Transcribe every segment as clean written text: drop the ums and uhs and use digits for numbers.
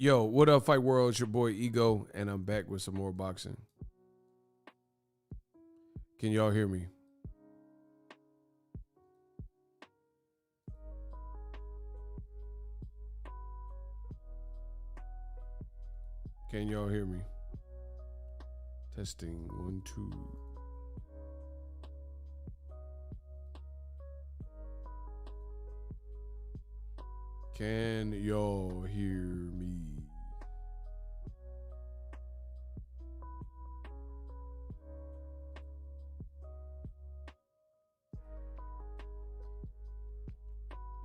Yo, what up, Fight World? It's your boy Ego, and I'm back with some more boxing. Can y'all hear me? Can y'all hear me? Testing 1 2. Can y'all hear me?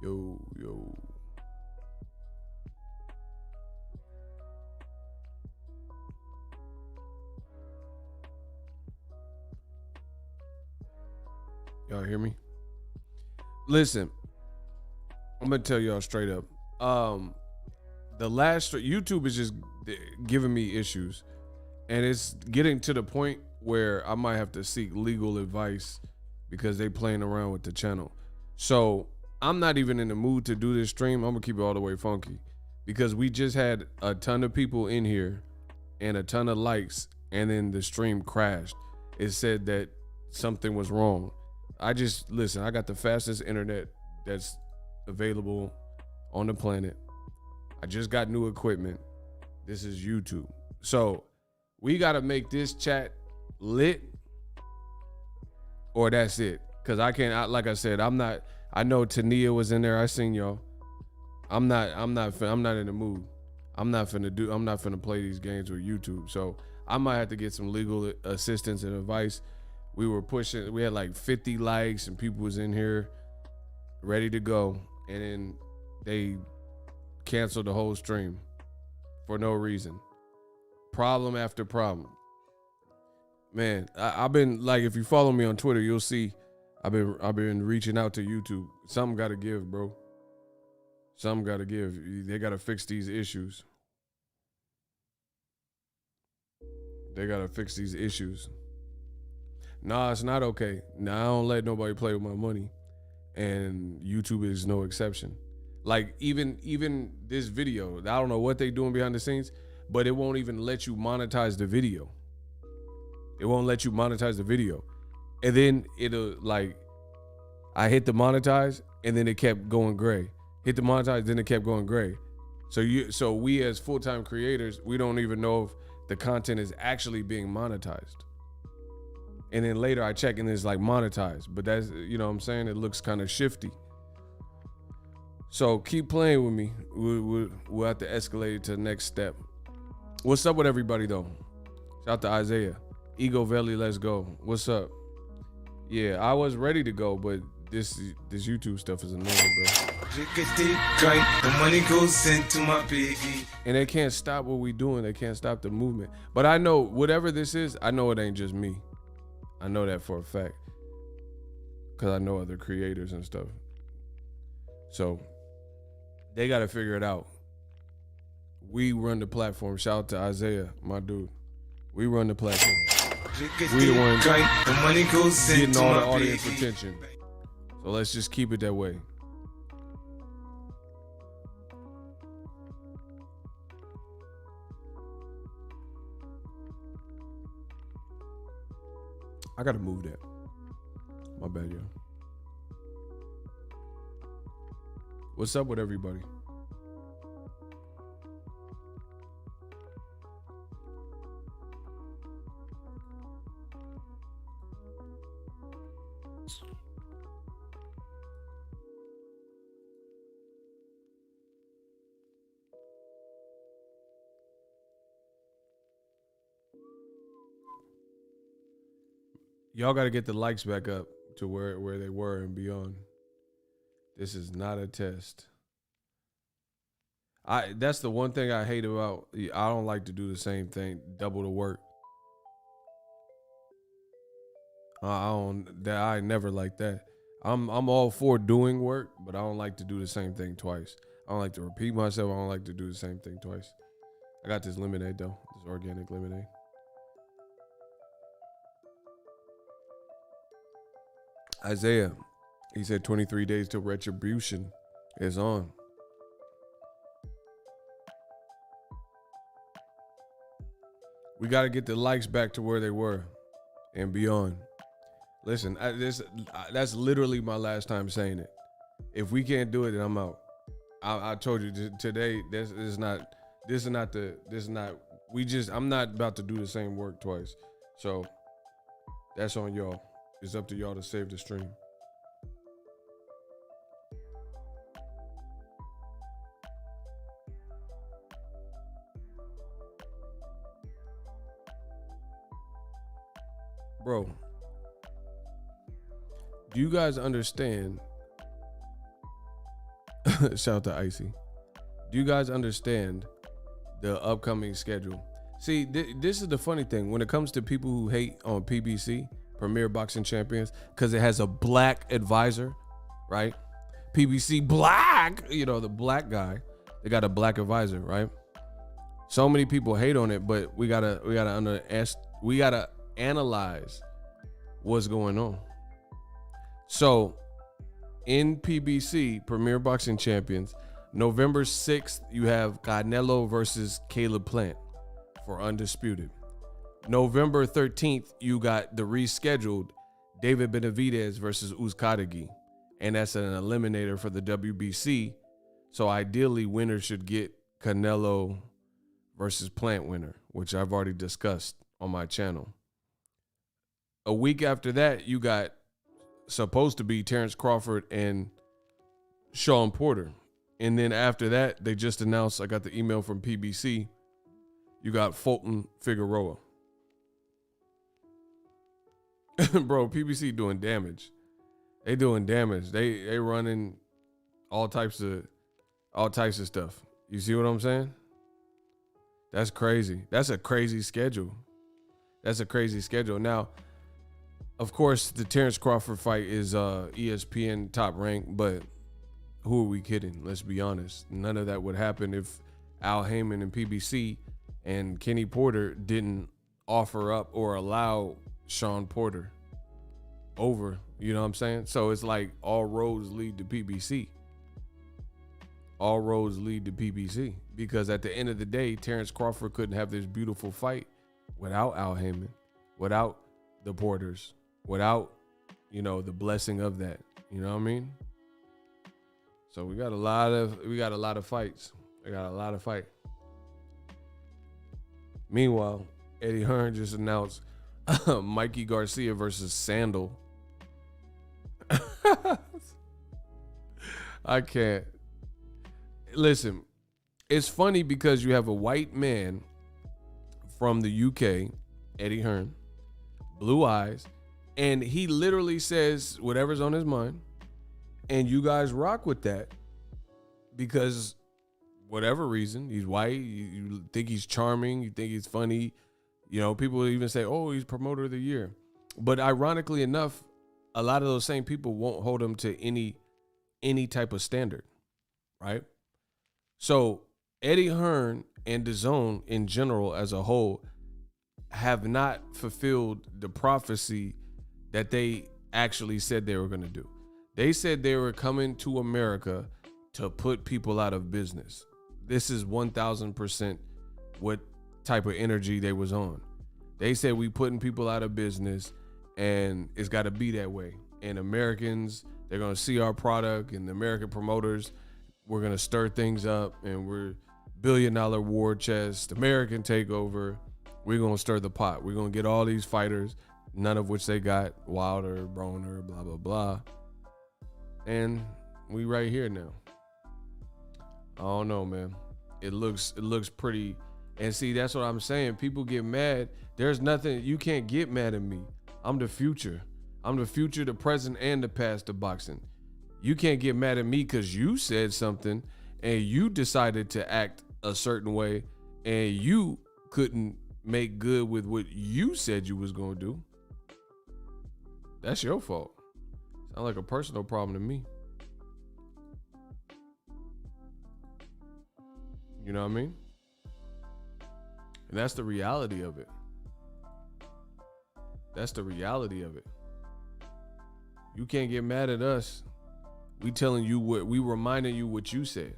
Yo, yo. Y'all hear me? Listen, I'm gonna tell y'all straight up. The last YouTube is just giving me issues, and it's getting to the point where I might have to seek legal advice because they playing around with the channel. So I'm not even in the mood to do this stream. I'm gonna keep it all the way funky because we just had a ton of people in here and a ton of likes, and then the stream crashed. It said that something was wrong. I got the fastest internet that's available on the planet. I just got new equipment. This is YouTube. So we got to make this chat lit or that's it. Cause I can't, like I said, I know Tania was in there. I seen y'all. I'm not in the mood. I'm not finna play these games with YouTube. So I might have to get some legal assistance and advice. We had like 50 likes and people was in here ready to go. And then they canceled the whole stream for no reason. Problem after problem. Man, I've been like, if you follow me on Twitter, you'll see I've been reaching out to YouTube. Something got to give, bro. Something got to give. They got to fix these issues. They got to fix these issues. Nah, it's not okay. Nah, I don't let nobody play with my money. And YouTube is no exception. Like even this video, I don't know what they doing behind the scenes, but it won't even let you monetize the video. It won't let you monetize the video. And then it'll like, I hit the monetize and then it kept going gray. Hit the monetize, then it kept going gray. So we as full-time creators, we don't even know if the content is actually being monetized. And then later I check and it's like monetized, but that's, you know what I'm saying? It looks kind of shifty. So keep playing with me. We'll have to escalate it to the next step. What's up with everybody though? Shout out to Isaiah. Ego Valley, let's go. What's up? Yeah, I was ready to go, but this YouTube stuff is annoying, bro. The money goes into my piggy. And they can't stop what we doing. They can't stop the movement. But I know whatever this is, I know it ain't just me. I know that for a fact. Because I know other creators and stuff. So they got to figure it out. We run the platform. Shout out to Isaiah, my dude. We run the platform. We the ones getting all the audience attention. So let's just keep it that way. I gotta move that. My bad, yo. What's up with everybody? Y'all got to get the likes back up to where they were and beyond. This is not a test. That's the one thing I hate about. I don't like to do the same thing, double the work. I never like that. I'm all for doing work, but I don't like to do the same thing twice. I don't like to repeat myself. I don't like to do the same thing twice. I got this lemonade though, this organic lemonade. Isaiah, he said 23 days till retribution is on. got to get the likes back to where they were and beyond. Listen, that's literally my last time saying it. If we can't do it, then I'm out. I told you today. I'm not about to do the same work twice. So that's on y'all. It's up to y'all to save the stream. Bro, do you guys understand? Shout out to Icy. Do you guys understand the upcoming schedule? See, this is the funny thing when it comes to people who hate on PBC, Premier Boxing Champions, because it has a black advisor, right? PBC black, the black guy. They got a black advisor, right? So many people hate on it, but we gotta analyze what's going on. So in PBC, Premier Boxing Champions, November 6th, you have Canelo versus Caleb Plant for Undisputed. November 13th, you got the rescheduled David Benavidez versus Uzcategui, and that's an eliminator for the WBC. So ideally, winner should get Canelo versus Plant winner, which I've already discussed on my channel. A week after that, you got supposed to be Terrence Crawford and Sean Porter. And then after that, they just announced, I got the email from PBC, you got Fulton Figueroa. Bro, PBC doing damage. They doing damage. They running all types of stuff. You see what I'm saying? That's crazy. That's a crazy schedule. Now, of course, the Terrence Crawford fight is ESPN top ranked, but who are we kidding? Let's be honest. None of that would happen if Al Heyman and PBC and Kenny Porter didn't offer up or allow Sean Porter over. You know what I'm saying? So it's like all roads lead to PBC. All roads lead to PBC. Because at the end of the day, Terrence Crawford couldn't have this beautiful fight without Al Heyman, without the Porters, without, the blessing of that. You know what I mean? So we got a lot of fights. Meanwhile, Eddie Hearn just announced Mikey Garcia versus Sandal. I can't. Listen, it's funny because you have a white man from the UK, Eddie Hearn, blue eyes, and he literally says whatever's on his mind, and you guys rock with that because whatever reason, he's white, you think he's charming, you think he's funny, people even say, oh, he's promoter of the year. But ironically enough, a lot of those same people won't hold him to any type of standard, right? So Eddie Hearn and DAZN in general as a whole have not fulfilled the prophecy that they actually said they were going to do. They said they were coming to America to put people out of business. This is 1000% what type of energy they was on. They said we putting people out of business and it's got to be that way. And Americans, they're going to see our product, and the American promoters, we're going to stir things up, and we're $1 billion war chest, American takeover. We're going to stir the pot. We're going to get all these fighters, none of which they got, Wilder, Broner, blah, blah, blah. And we right here now. I don't know, man. It looks pretty. And see, that's what I'm saying. People get mad. There's nothing, you can't get mad at me. I'm the future. I'm the future, the present, and the past of boxing. You can't get mad at me because you said something and you decided to act a certain way and you couldn't make good with what you said you was going to do. That's your fault. Sound like a personal problem to me. You know what I mean? And that's the reality of it. That's the reality of it. You can't get mad at us. We telling you we reminding you what you said.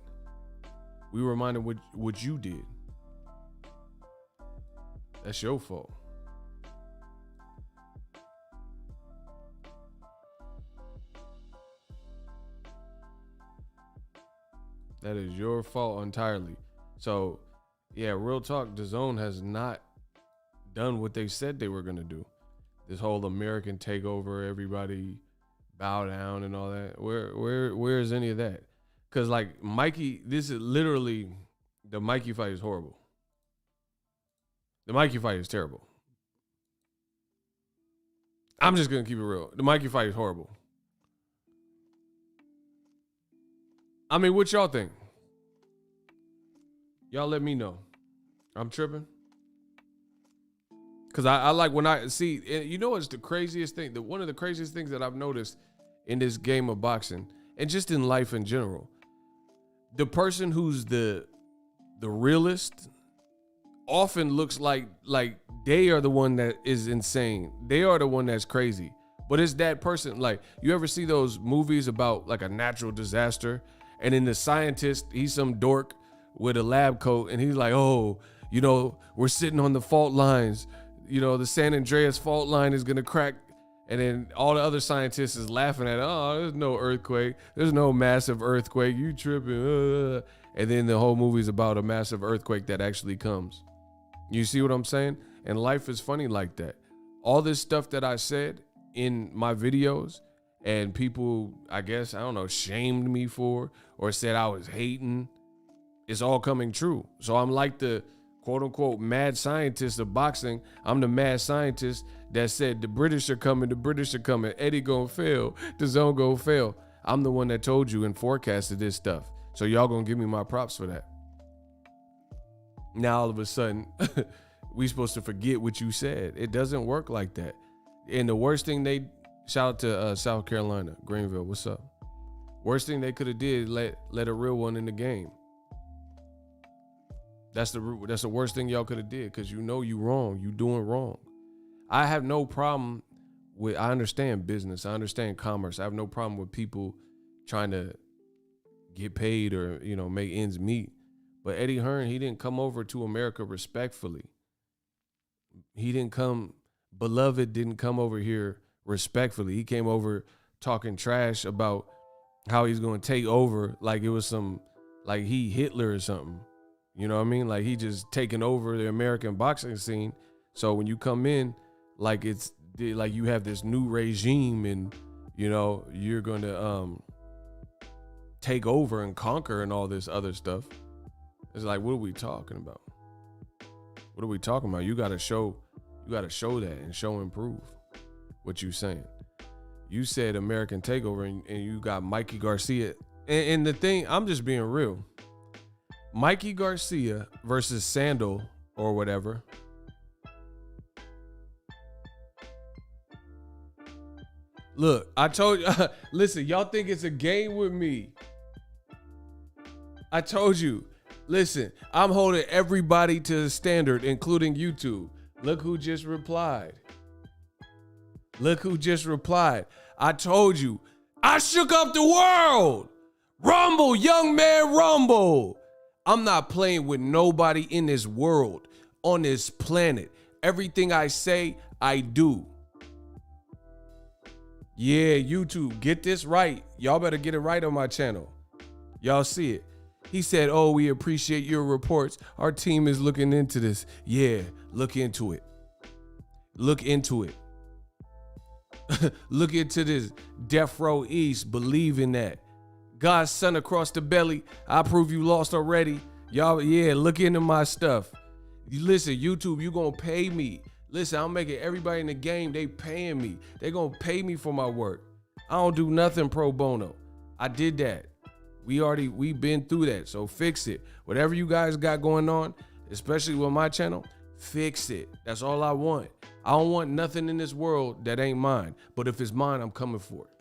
We reminding what you did. That's your fault. That is your fault entirely. So, yeah, real talk, DAZN has not done what they said they were going to do. This whole American takeover, everybody bow down and all that. Where is any of that? Because, like, Mikey, this is literally, the Mikey fight is horrible. The Mikey fight is terrible. I'm just going to keep it real. The Mikey fight is horrible. I mean, what y'all think? Y'all let me know. I'm tripping. Because I like when I see, you know what's the craziest thing? One of the craziest things that I've noticed in this game of boxing, and just in life in general, the person who's the realest often looks like they are the one that is insane. They are the one that's crazy. But it's that person, like, you ever see those movies about like a natural disaster? And then the scientist, he's some dork with a lab coat, and he's like, oh, you know, we're sitting on the fault lines. You know, the San Andreas fault line is gonna crack. And then all the other scientists is laughing at it. Oh, there's no earthquake. There's no massive earthquake. You tripping. And then the whole movie's about a massive earthquake that actually comes. You see what I'm saying? And life is funny like that. All this stuff that I said in my videos, and people, I guess, I don't know, shamed me for or said I was hating, it's all coming true. So I'm like the quote unquote mad scientist of boxing. I'm the mad scientist that said the British are coming, Eddie gonna fail, the zone gonna fail. I'm the one that told you and forecasted this stuff. So y'all gonna give me my props for that. Now all of a sudden, we supposed to forget what you said. It doesn't work like that. And the worst thing shout out to South Carolina, Greenville, what's up? Worst thing they could have did, let a real one in the game. That's the worst thing y'all could have did, because you know you wrong. You doing wrong. I have no problem with, I understand business. I understand commerce. I have no problem with people trying to get paid or, you know, make ends meet. But Eddie Hearn, he didn't come over to America respectfully. Beloved didn't come over here respectfully. He came over talking trash about how he's going to take over like it was like he Hitler or something. You know what I mean? Like he just taking over the American boxing scene. So when you come in, like it's like you have this new regime and, you know, you're going to take over and conquer and all this other stuff. It's like, what are we talking about? What are we talking about? You got to show that and show and prove what you saying. You said American takeover and you got Mikey Garcia. And the thing, I'm just being real. Mikey Garcia versus Sandal or whatever. Look, I told you, listen, y'all think it's a game with me. I told you, listen, I'm holding everybody to the standard, including YouTube. Look who just replied. I told you, I shook up the world. Rumble, young man, rumble. I'm not playing with nobody in this world, on this planet. Everything I say, I do. Yeah, YouTube, get this right. Y'all better get it right on my channel. Y'all see it. He said, oh, we appreciate your reports. Our team is looking into this. Yeah, look into it. Look into it. Look into this. Death Row East, believe in that. God's son across the belly. I prove you lost already. Y'all, yeah, look into my stuff. Listen, YouTube, you gonna pay me. Listen, I'm making everybody in the game, they paying me. They gonna pay me for my work. I don't do nothing pro bono. I did that. We been through that, so fix it. Whatever you guys got going on, especially with my channel, fix it. That's all I want. I don't want nothing in this world that ain't mine. But if it's mine, I'm coming for it.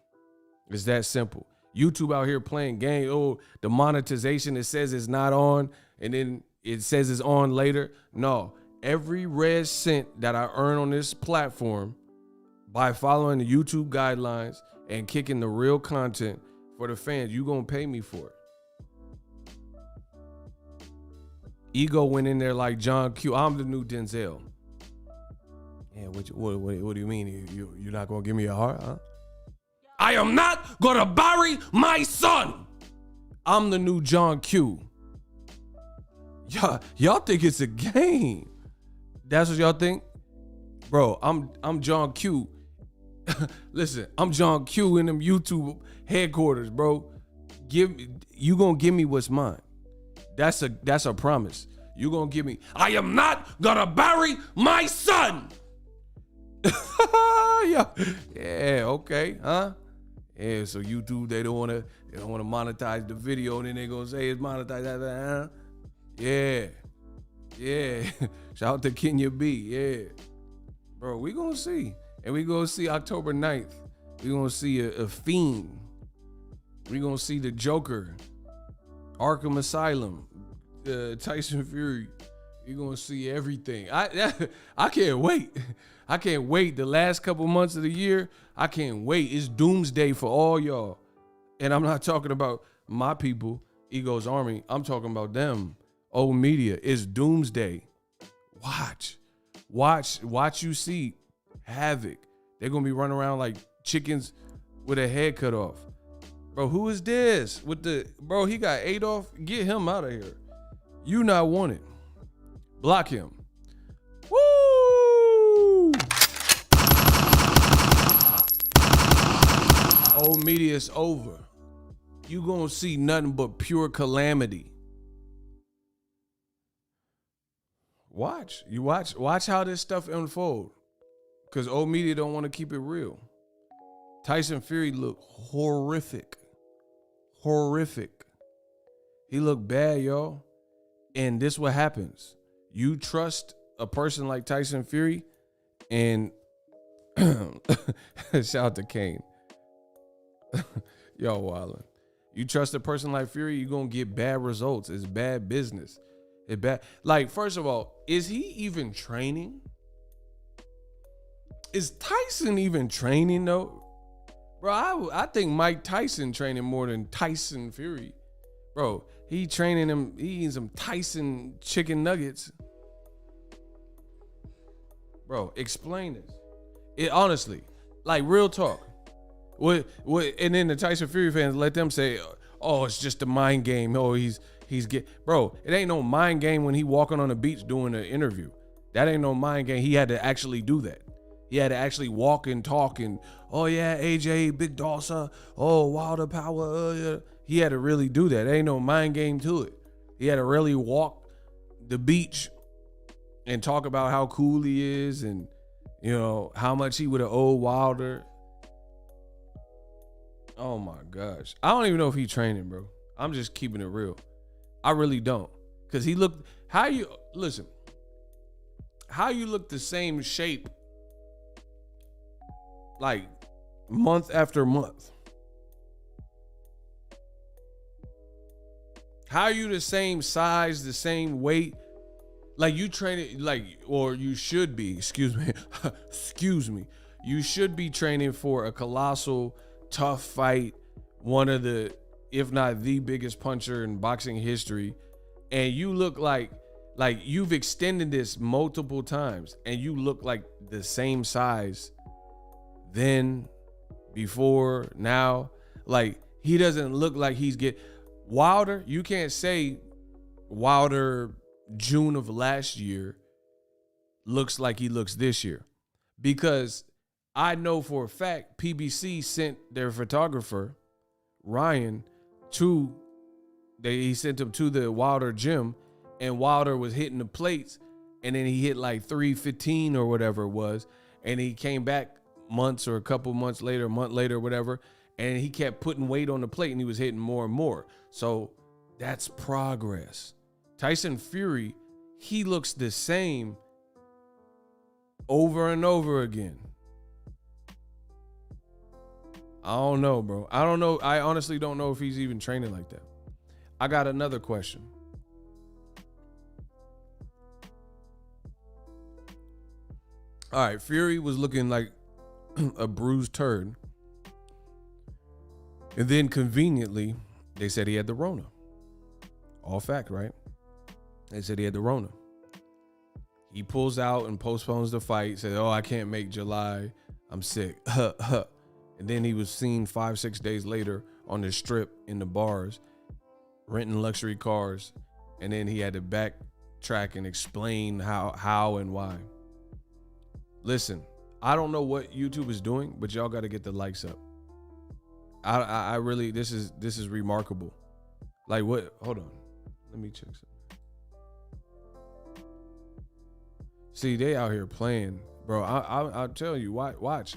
It's that simple. YouTube out here playing games. Oh, the monetization, it says it's not on, and then it says it's on later. No, every red cent that I earn on this platform by following the YouTube guidelines and kicking the real content for the fans, you gonna pay me for it. Ego went in there like John Q. I'm the new Denzel. Yeah, what do you mean? You're not gonna give me a heart, huh? I am not gonna bury my son. I'm the new John Q. Y'all think it's a game? That's what y'all think, bro? I'm John Q. Listen, I'm John Q in them YouTube headquarters, bro. You gonna give me what's mine? That's a promise. You gonna give me? I am not gonna bury my son. Yeah, okay, huh? Yeah, so YouTube they don't wanna monetize the video, and then they gonna say it's monetized, huh? Yeah. Shout out to Kenya B. Yeah, bro, we gonna see, and we gonna see October 9th. We gonna see a Fiend. We gonna see the Joker, Arkham Asylum, Tyson Fury. We gonna see everything. I can't wait. I can't wait. The last couple months of the year, I can't wait. It's doomsday for all y'all. And I'm not talking about my people, Ego's Army. I'm talking about them. Old media. It's doomsday. Watch you see havoc. They're gonna be running around like chickens with a head cut off. Bro, who is this? Bro, he got Adolf. Get him out of here. You not wanted. Block him. Woo! Old media is over. You gonna see nothing but pure calamity. Watch how this stuff unfold. Cause old media don't want to keep it real. Tyson Fury looked horrific. He looked bad, y'all. And this what happens. You trust a person like Tyson Fury, and shout out to Kane. Yo, wildin'. You trust a person like Fury, you're gonna get bad results. It's bad business. It's bad. Like, first of all, is he even training? Is Tyson even training though? Bro, I think Mike Tyson training more than Tyson Fury. Bro, he training him, he eating some Tyson chicken nuggets. Bro, explain this. It honestly, like real talk. What and then the Tyson Fury fans let them say, oh, it's just a mind game. Oh, he's bro, it ain't no mind game when he walking on the beach doing an interview. That ain't no mind game. He had to actually do that. He had to actually walk and talk and, oh yeah, AJ, Big Dawsa, oh, Wilder Power. Yeah. He had to really do that. There ain't no mind game to it. He had to really walk the beach and talk about how cool he is and, you know, how much he would have owed Wilder. Oh my gosh. I don't even know if he's training, bro. I'm just keeping it real. I really don't. Because he looked, how you look the same shape like month after month? How are you the same size, the same weight? Like you training, like, or you should be, excuse me. You should be training for a colossal, tough fight. One of the, if not the biggest puncher in boxing history. And you look like you've extended this multiple times and you look like the same size then, before, now. Like, he doesn't look like he's Wilder, you can't say Wilder June of last year looks like he looks this year, because I know for a fact PBC sent their photographer Ryan he sent him to the Wilder gym, and Wilder was hitting the plates, and then he hit like 315 or whatever it was, and he came back months or a couple months later, a month later, whatever, and he kept putting weight on the plate and he was hitting more and more. So that's progress. Tyson Fury, he looks the same over and over again. I don't know, bro. I don't know. I honestly don't know if he's even training like that. I got another question. All right, Fury was looking like a bruised turd. And then conveniently, they said he had the Rona. All fact, right? They said he had the Rona. He pulls out and postpones the fight, says, "Oh, I can't make July. I'm sick." And then he was seen 5-6 days later on the strip in the bars, renting luxury cars. And then he had to backtrack and explain how and why. Listen, I don't know what YouTube is doing, but y'all got to get the likes up. I really, this is remarkable. Like what? Hold on. Let me check something. See, they out here playing, bro. I'll tell you, watch.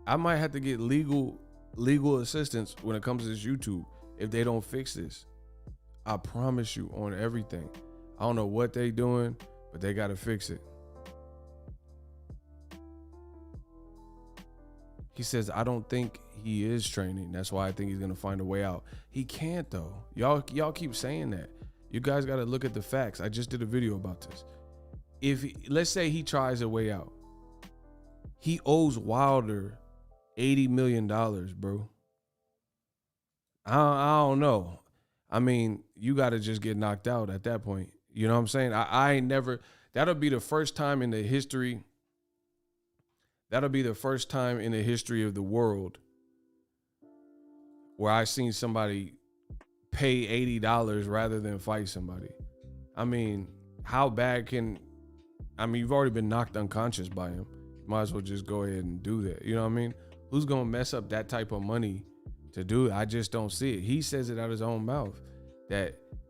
I might have to get legal assistance when it comes to this YouTube if they don't fix this. I promise you on everything. I don't know what they doing, but they got to fix it. He says, I don't think he is training. That's why I think he's going to find a way out. He can't, though. Y'all keep saying that. You guys got to look at the facts. I just did a video about this. Let's say he tries a way out. He owes Wilder $80 million, bro. I don't know. I mean, you got to just get knocked out at that point. You know what I'm saying? I ain't never, that'll be the first time in the history of the world where I seen somebody pay $80 rather than fight somebody. I mean, how bad you've already been knocked unconscious by him. Might as well just go ahead and do that. You know what I mean? Who's going to mess up that type of money to do it? I just don't see it. He says it out of his own mouth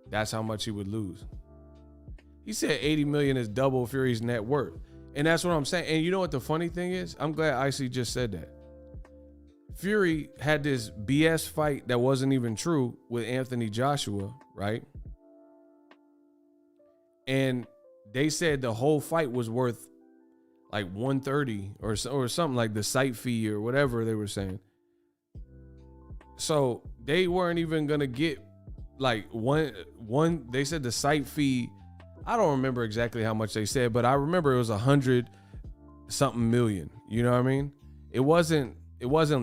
that's how much he would lose. He said 80 million is double Fury's net worth. And that's what I'm saying. And you know what the funny thing is? I'm glad Icy just said that. Fury had this BS fight that wasn't even true with Anthony Joshua, right? And they said the whole fight was worth like 130 or something, like the site fee or whatever they were saying. So they weren't even gonna get like one. They said the site fee. I don't remember exactly how much they said, but I remember it was 100 something million. You know what I mean? It wasn't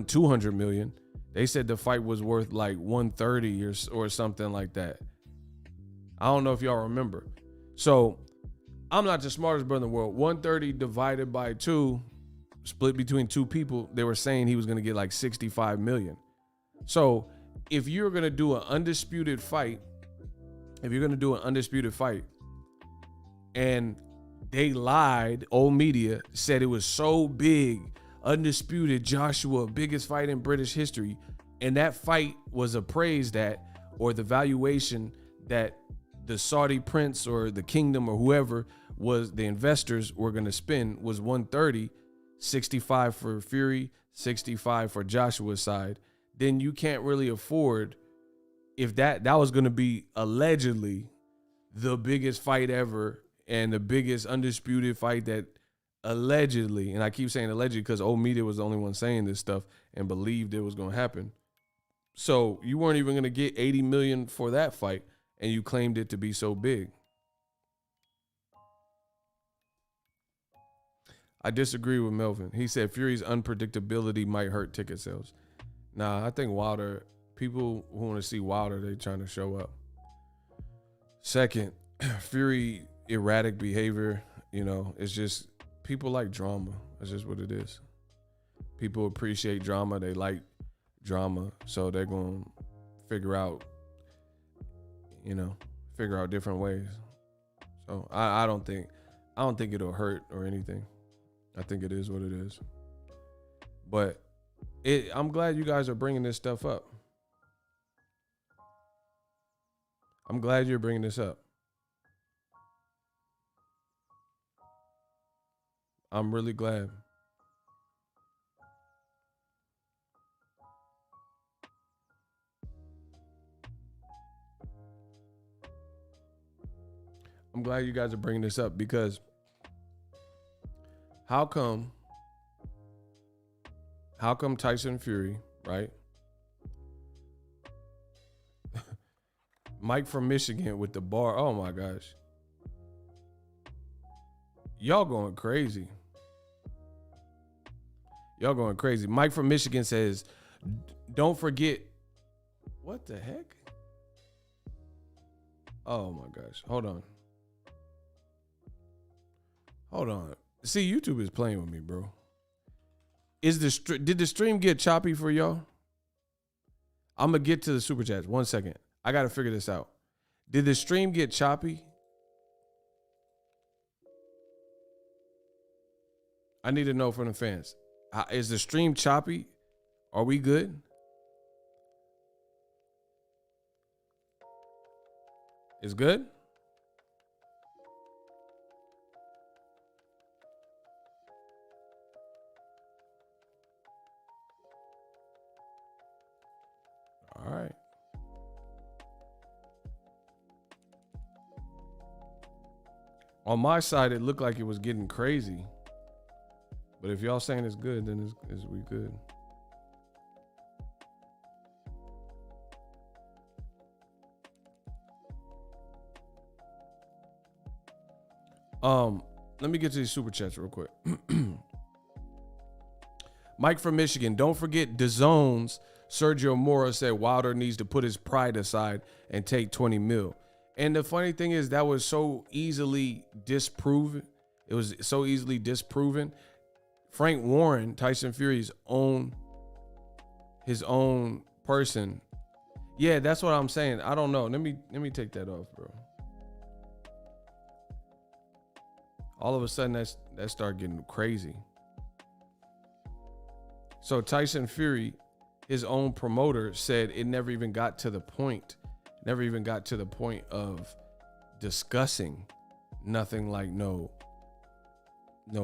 200 million. They said the fight was worth like 130 or something like that. I don't know if y'all remember. So I'm not the smartest brother in the world. 130 divided by 2, split between 2 people. They were saying he was going to get like 65 million. So if you're going to do an undisputed fight, and they lied, old media said it was so big, undisputed, Joshua, biggest fight in British history, and that fight was appraised at, or the valuation that the Saudi prince or the kingdom or whoever was the investors were going to spend was 130, 65 for Fury, 65 for Joshua's side. Then you can't really afford, if that was going to be allegedly the biggest fight ever and the biggest undisputed fight that allegedly, and I keep saying allegedly because old media was the only one saying this stuff and believed it was going to happen. So you weren't even going to get 80 million for that fight, and you claimed it to be so big. I disagree with Melvin. He said Fury's unpredictability might hurt ticket sales. Nah, I think Wilder, people who want to see Wilder, they trying to show up. Second, Fury erratic behavior, it's just people like drama. That's just what it is. People appreciate drama. They like drama. So they're going to figure out different ways. So I don't think it'll hurt or anything. I think it is what it is. But I'm glad you guys are bringing this stuff up. I'm glad you're bringing this up. I'm really glad. I'm glad you guys are bringing this up because how come Tyson Fury, right? Mike from Michigan with the bar. Oh my gosh. Y'all going crazy. Mike from Michigan says, don't forget. What the heck? Oh my gosh. Hold on. Hold on. See, YouTube is playing with me, bro. Did the stream get choppy for y'all? I'm gonna get to the super chats. 1 second. I gotta figure this out. Did the stream get choppy? I need to know from the fans. Is the stream choppy? Are we good? It's good? All right. On my side, it looked like it was getting crazy. But if y'all saying it's good, then it's we good. Let me get to these super chats real quick. Mike from Michigan. Don't forget DAZN's Sergio Mora said Wilder needs to put his pride aside and take 20 mil. And the funny thing is that was so easily disproven. It was so easily disproven. Frank Warren, Tyson Fury's his own person. Yeah, that's what I'm saying. I don't know. Let me take that off, bro. All of a sudden that started getting crazy. So Tyson Fury, his own promoter, said it never even got to the point. Never even got to the point of discussing nothing like no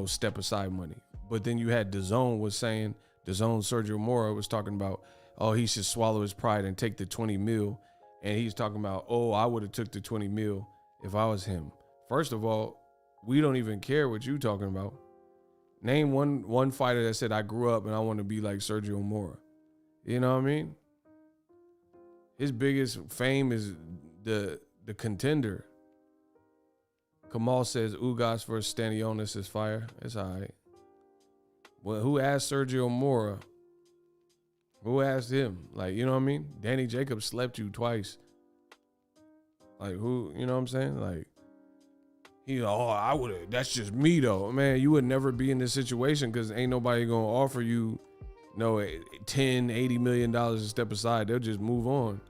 step aside money. But then you had DAZN was saying, DAZN Sergio Mora was talking about, oh, he should swallow his pride and take the 20 mil. And he's talking about, oh, I would have took the 20 mil if I was him. First of all, we don't even care what you talking about. Name one fighter that said, I grew up and I want to be like Sergio Mora. You know what I mean? His biggest fame is the contender. Kamal says Ugas versus Stanionis is fire. It's all right. Well, who asked Sergio Mora? Who asked him? Like, you know what I mean? Danny Jacobs slept you twice. Like, who, you know what I'm saying? Like, I would have, that's just me though. Man, you would never be in this situation because ain't nobody going to offer you, $10, $80 million to step aside. They'll just move on.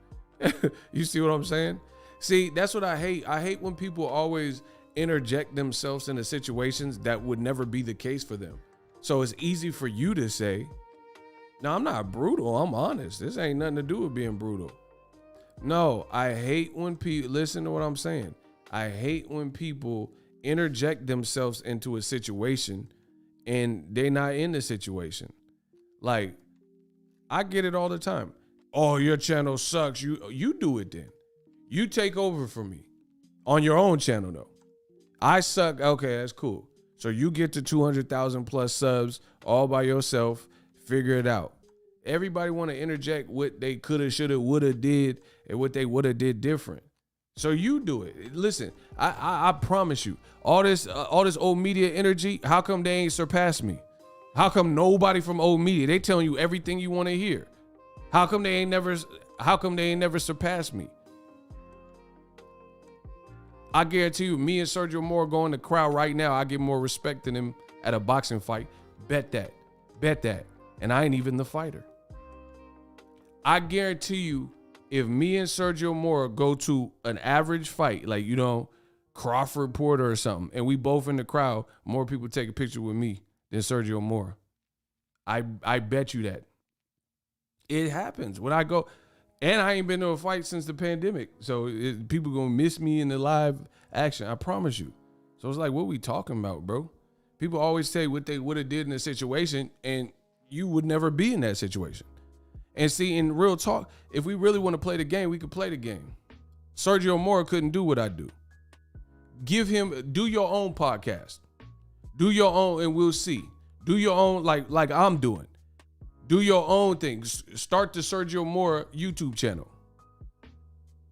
You see what I'm saying? See, that's what I hate. I hate when people always interject themselves into situations that would never be the case for them. So it's easy for you to say, no, I'm not brutal. I'm honest. This ain't nothing to do with being brutal. No, I hate when people, listen to what I'm saying. I hate when people interject themselves into a situation and they're not in the situation. Like, I get it all the time. Oh, your channel sucks. You do it then. You take over for me on your own channel though. I suck. Okay, that's cool. So you get to 200,000 plus subs all by yourself. Figure it out. Everybody want to interject what they coulda, shoulda, woulda did and what they woulda did different. So you do it. Listen, I promise you, all this old media energy, how come they ain't surpassed me? How come nobody from old media, they telling you everything you want to hear? How come they ain't never surpassed me? I guarantee you, me and Sergio Mora go in the crowd right now, I get more respect than him at a boxing fight. Bet that. And I ain't even the fighter. I guarantee you, if me and Sergio Mora go to an average fight, like, Crawford Porter or something, and we both in the crowd, more people take a picture with me than Sergio Mora. I bet you that. It happens when I go, and I ain't been to a fight since the pandemic. So people gonna miss me in the live action. I promise you. So it's like, what we talking about, bro? People always say what they would have did in a situation, and you would never be in that situation. And see, in real talk, if we really want to play the game, we could play the game. Sergio Mora couldn't do what I do. Do your own podcast. Do your own, and we'll see. Do your own, like I'm doing. Do your own thing. Start the Sergio Mora YouTube channel.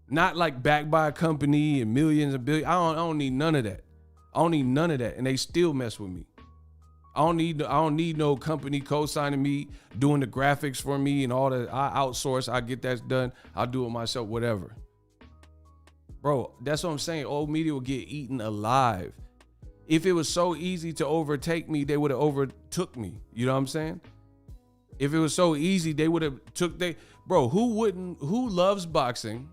Not like backed by a company and millions and billions. I don't need none of that. I don't need none of that. And they still mess with me. I don't need no company co-signing me, doing the graphics for me and all that. I outsource. I get that done. I'll do it myself, whatever. Bro, that's what I'm saying. Old media will get eaten alive. If it was so easy to overtake me, they would have overtook me. You know what I'm saying? If it was so easy, they would have bro, who loves boxing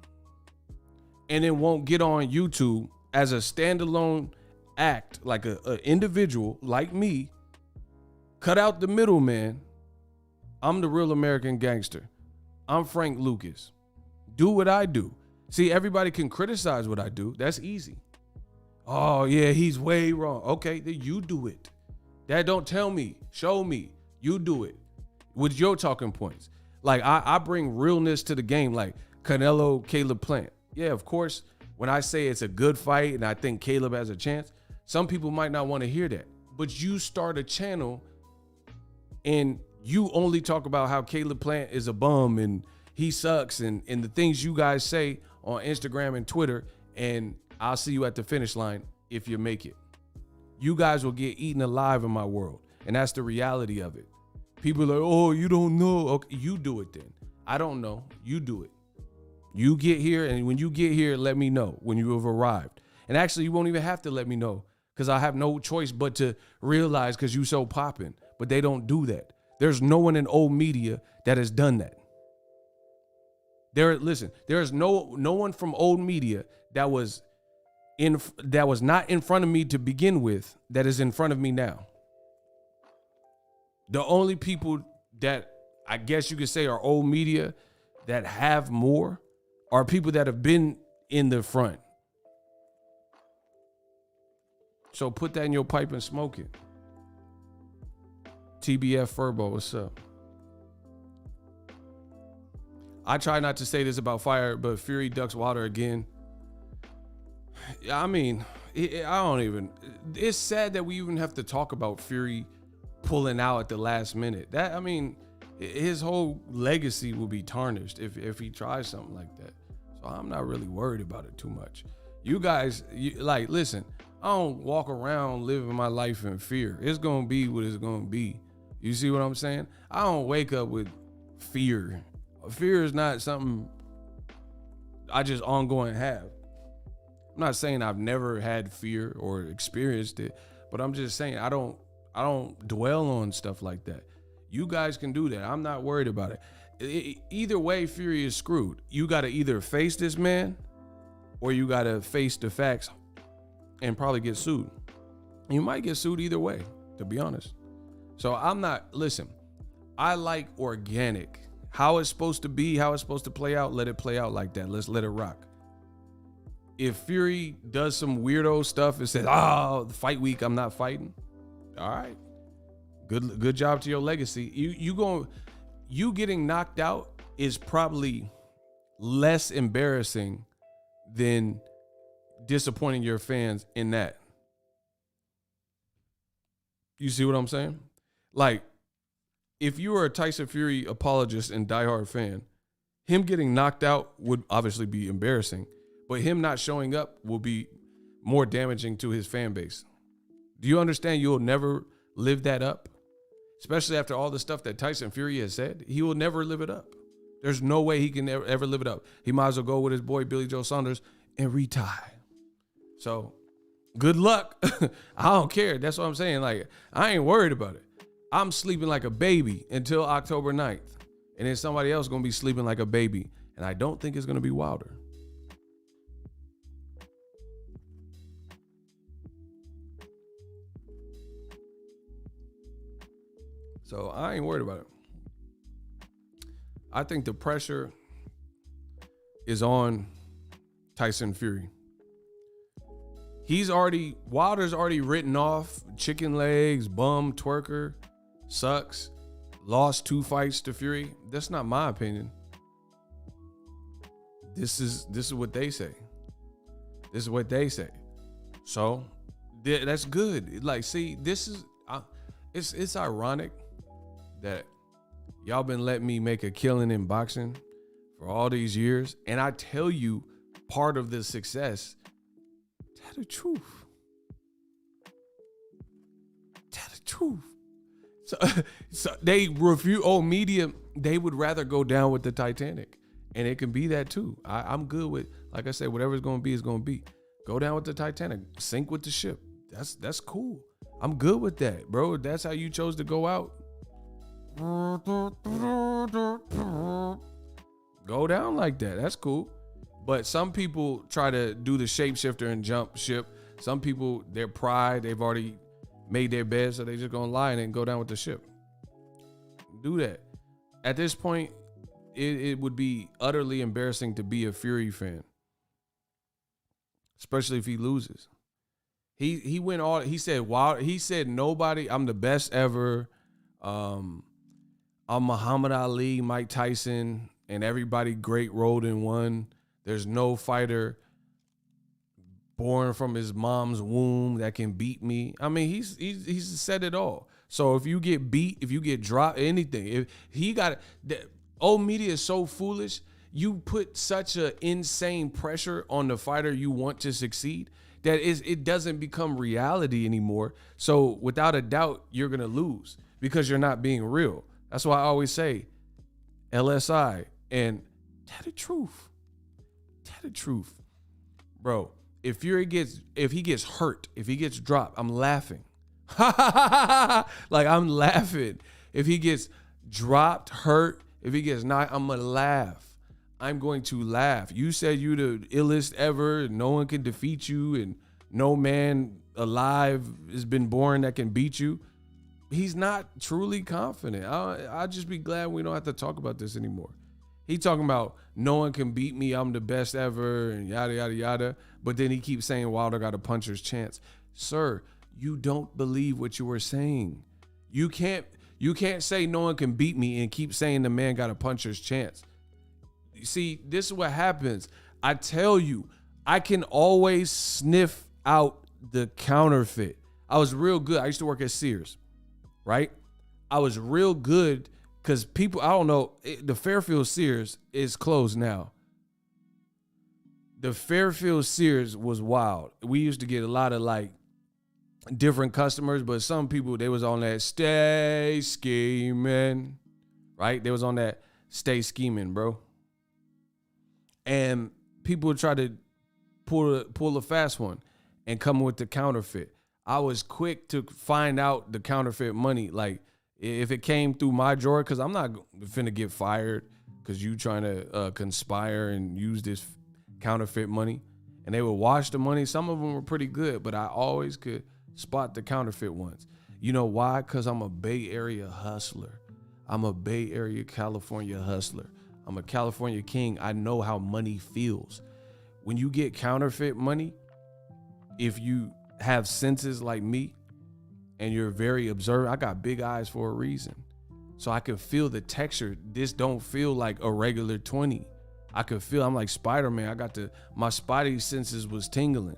and then won't get on YouTube as a standalone act, like a individual like me, cut out the middleman. I'm the real American gangster. I'm Frank Lucas. Do what I do. See, everybody can criticize what I do. That's easy. Oh, yeah, he's way wrong. Okay, then you do it. Dad, don't tell me. Show me. You do it with your talking points. Like, I bring realness to the game, like Canelo, Caleb Plant. Yeah, of course, when I say it's a good fight and I think Caleb has a chance, some people might not want to hear that. But you start a channel and you only talk about how Caleb Plant is a bum and he sucks and the things you guys say on Instagram and Twitter, and I'll see you at the finish line if you make it. You guys will get eaten alive in my world, and that's the reality of it. People are like, oh, you don't know. Okay, you do it then. I don't know. You do it. You get here, and when you get here, let me know when you have arrived. And actually, you won't even have to let me know because I have no choice but to realize because you so popping. But they don't do that. There's no one in old media that has done that. There is no one from old media that was not in front of me to begin with that is in front of me now. The only people that I guess you could say are old media that have more are people that have been in the front. So put that in your pipe and smoke it. TBF Furbo, what's up? I try not to say this about fire, but Fury ducks water again. I mean, it's sad that we even have to talk about Fury pulling out at the last minute. His whole legacy will be tarnished if he tries something like that. So I'm not really worried about it too much. You guys, listen, I don't walk around living my life in fear. It's going to be what it's going to be. You see what I'm saying? I don't wake up with fear. Fear is not something I just ongoing have. I'm not saying I've never had fear or experienced it, but I'm just saying I don't dwell on stuff like that. You guys can do that. I'm not worried about it. Either way, Fury is screwed. You got to either face this man or you got to face the facts and probably get sued. You might get sued either way, to be honest. So I like organic. How it's supposed to be, how it's supposed to play out, let it play out like that. Let's let it rock. If Fury does some weirdo stuff and says, the fight week, I'm not fighting. All right. Good job to your legacy. You getting knocked out is probably less embarrassing than disappointing your fans in that. You see what I'm saying? Like, if you were a Tyson Fury apologist and diehard fan, him getting knocked out would obviously be embarrassing, but him not showing up will be more damaging to his fan base. Do you understand you'll never live that up? Especially after all the stuff that Tyson Fury has said, he will never live it up. There's no way he can ever live it up. He might as well go with his boy Billy Joe Saunders and retie. So good luck. I don't care. That's what I'm saying. Like, I ain't worried about it. I'm sleeping like a baby until October 9th. And then somebody else going to be sleeping like a baby. And I don't think it's going to be Wilder. So I ain't worried about it. I think the pressure is on Tyson Fury. Wilder's already written off chicken legs, bum, twerker, sucks, lost 2 fights to Fury. That's not my opinion. This is what they say. This is what they say. So that's good. Like, see, it's ironic that y'all been letting me make a killing in boxing for all these years. And I tell you, part of the success, tell the truth. Tell the truth. So they refuse, media, they would rather go down with the Titanic. And it can be that too. I'm good with, like I said, whatever's going to be is going to be. Go down with the Titanic. Sink with the ship. That's cool. I'm good with that, bro. That's how you chose to go out. Go down like that. That's cool. But some people try to do the shapeshifter and jump ship. Some people, their pride, they've already made their bed, so they just gonna lie and then go down with the ship. Do that. At this point, it would be utterly embarrassing to be a Fury fan, especially if he loses. He went all. He said, "Wow." He said, "Nobody. I'm the best ever. I'm Muhammad Ali, Mike Tyson, and everybody great rolled in one. There's no fighter born from his mom's womb that can beat me." I mean, he's said it all. So if you get beat, if you get dropped, anything, if he got the old media is so foolish. You put such an insane pressure on the fighter you want to succeed that it doesn't become reality anymore. So without a doubt, you're gonna lose because you're not being real. That's why I always say LSI and tell the truth. Tell the truth. Bro, if he gets hurt, if he gets dropped, I'm laughing. Like I'm laughing. If he gets dropped, hurt, if he gets knocked, I'm gonna laugh. I'm going to laugh. You said you the illest ever, and no one can defeat you, and no man alive has been born that can beat you. He's not truly confident. I'll just be glad we don't have to talk about this anymore. He talking about no one can beat me, I'm the best ever, and yada, yada, yada. But then he keeps saying Wilder got a puncher's chance. Sir, you don't believe what you were saying. You can't say no one can beat me and keep saying the man got a puncher's chance. You see, this is what happens. I tell you, I can always sniff out the counterfeit. I was real good. I used to work at Sears, right? I was real good because people, I don't know, the Fairfield Sears is closed now. The Fairfield Sears was wild. We used to get a lot of like different customers, but some people, they was on that stay scheming, right? They was on that stay scheming, bro. And people would try to pull a fast one and come with the counterfeit. I was quick to find out the counterfeit money. Like if it came through my drawer, because I'm not finna get fired because you trying to conspire and use this counterfeit money. And they would wash the money. Some of them were pretty good, but I always could spot the counterfeit ones. You know why? Because I'm a Bay Area hustler. I'm a Bay Area, California hustler. I'm a California king. I know how money feels. When you get counterfeit money, if you have senses like me and you're very observant, I got big eyes for a reason. So I can feel the texture. This don't feel like a regular 20. I could feel, I'm like Spider-Man. My spidey senses was tingling.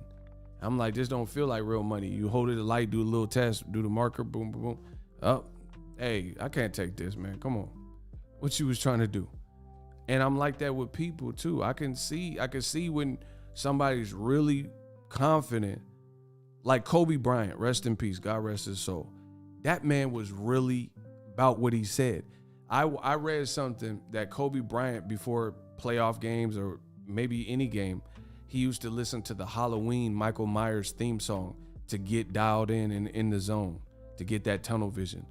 I'm like, this don't feel like real money. You hold it, the light, do a little test, do the marker, boom, boom, boom. Oh, hey, I can't take this, man. Come on. What you was trying to do? And I'm like that with people too. I can see when somebody's really confident, like Kobe Bryant, rest in peace, God rest his soul. That man was really about what he said. I read something that Kobe Bryant, before playoff games or maybe any game, he used to listen to the Halloween Michael Myers theme song to get dialed in the zone, to get that tunnel vision.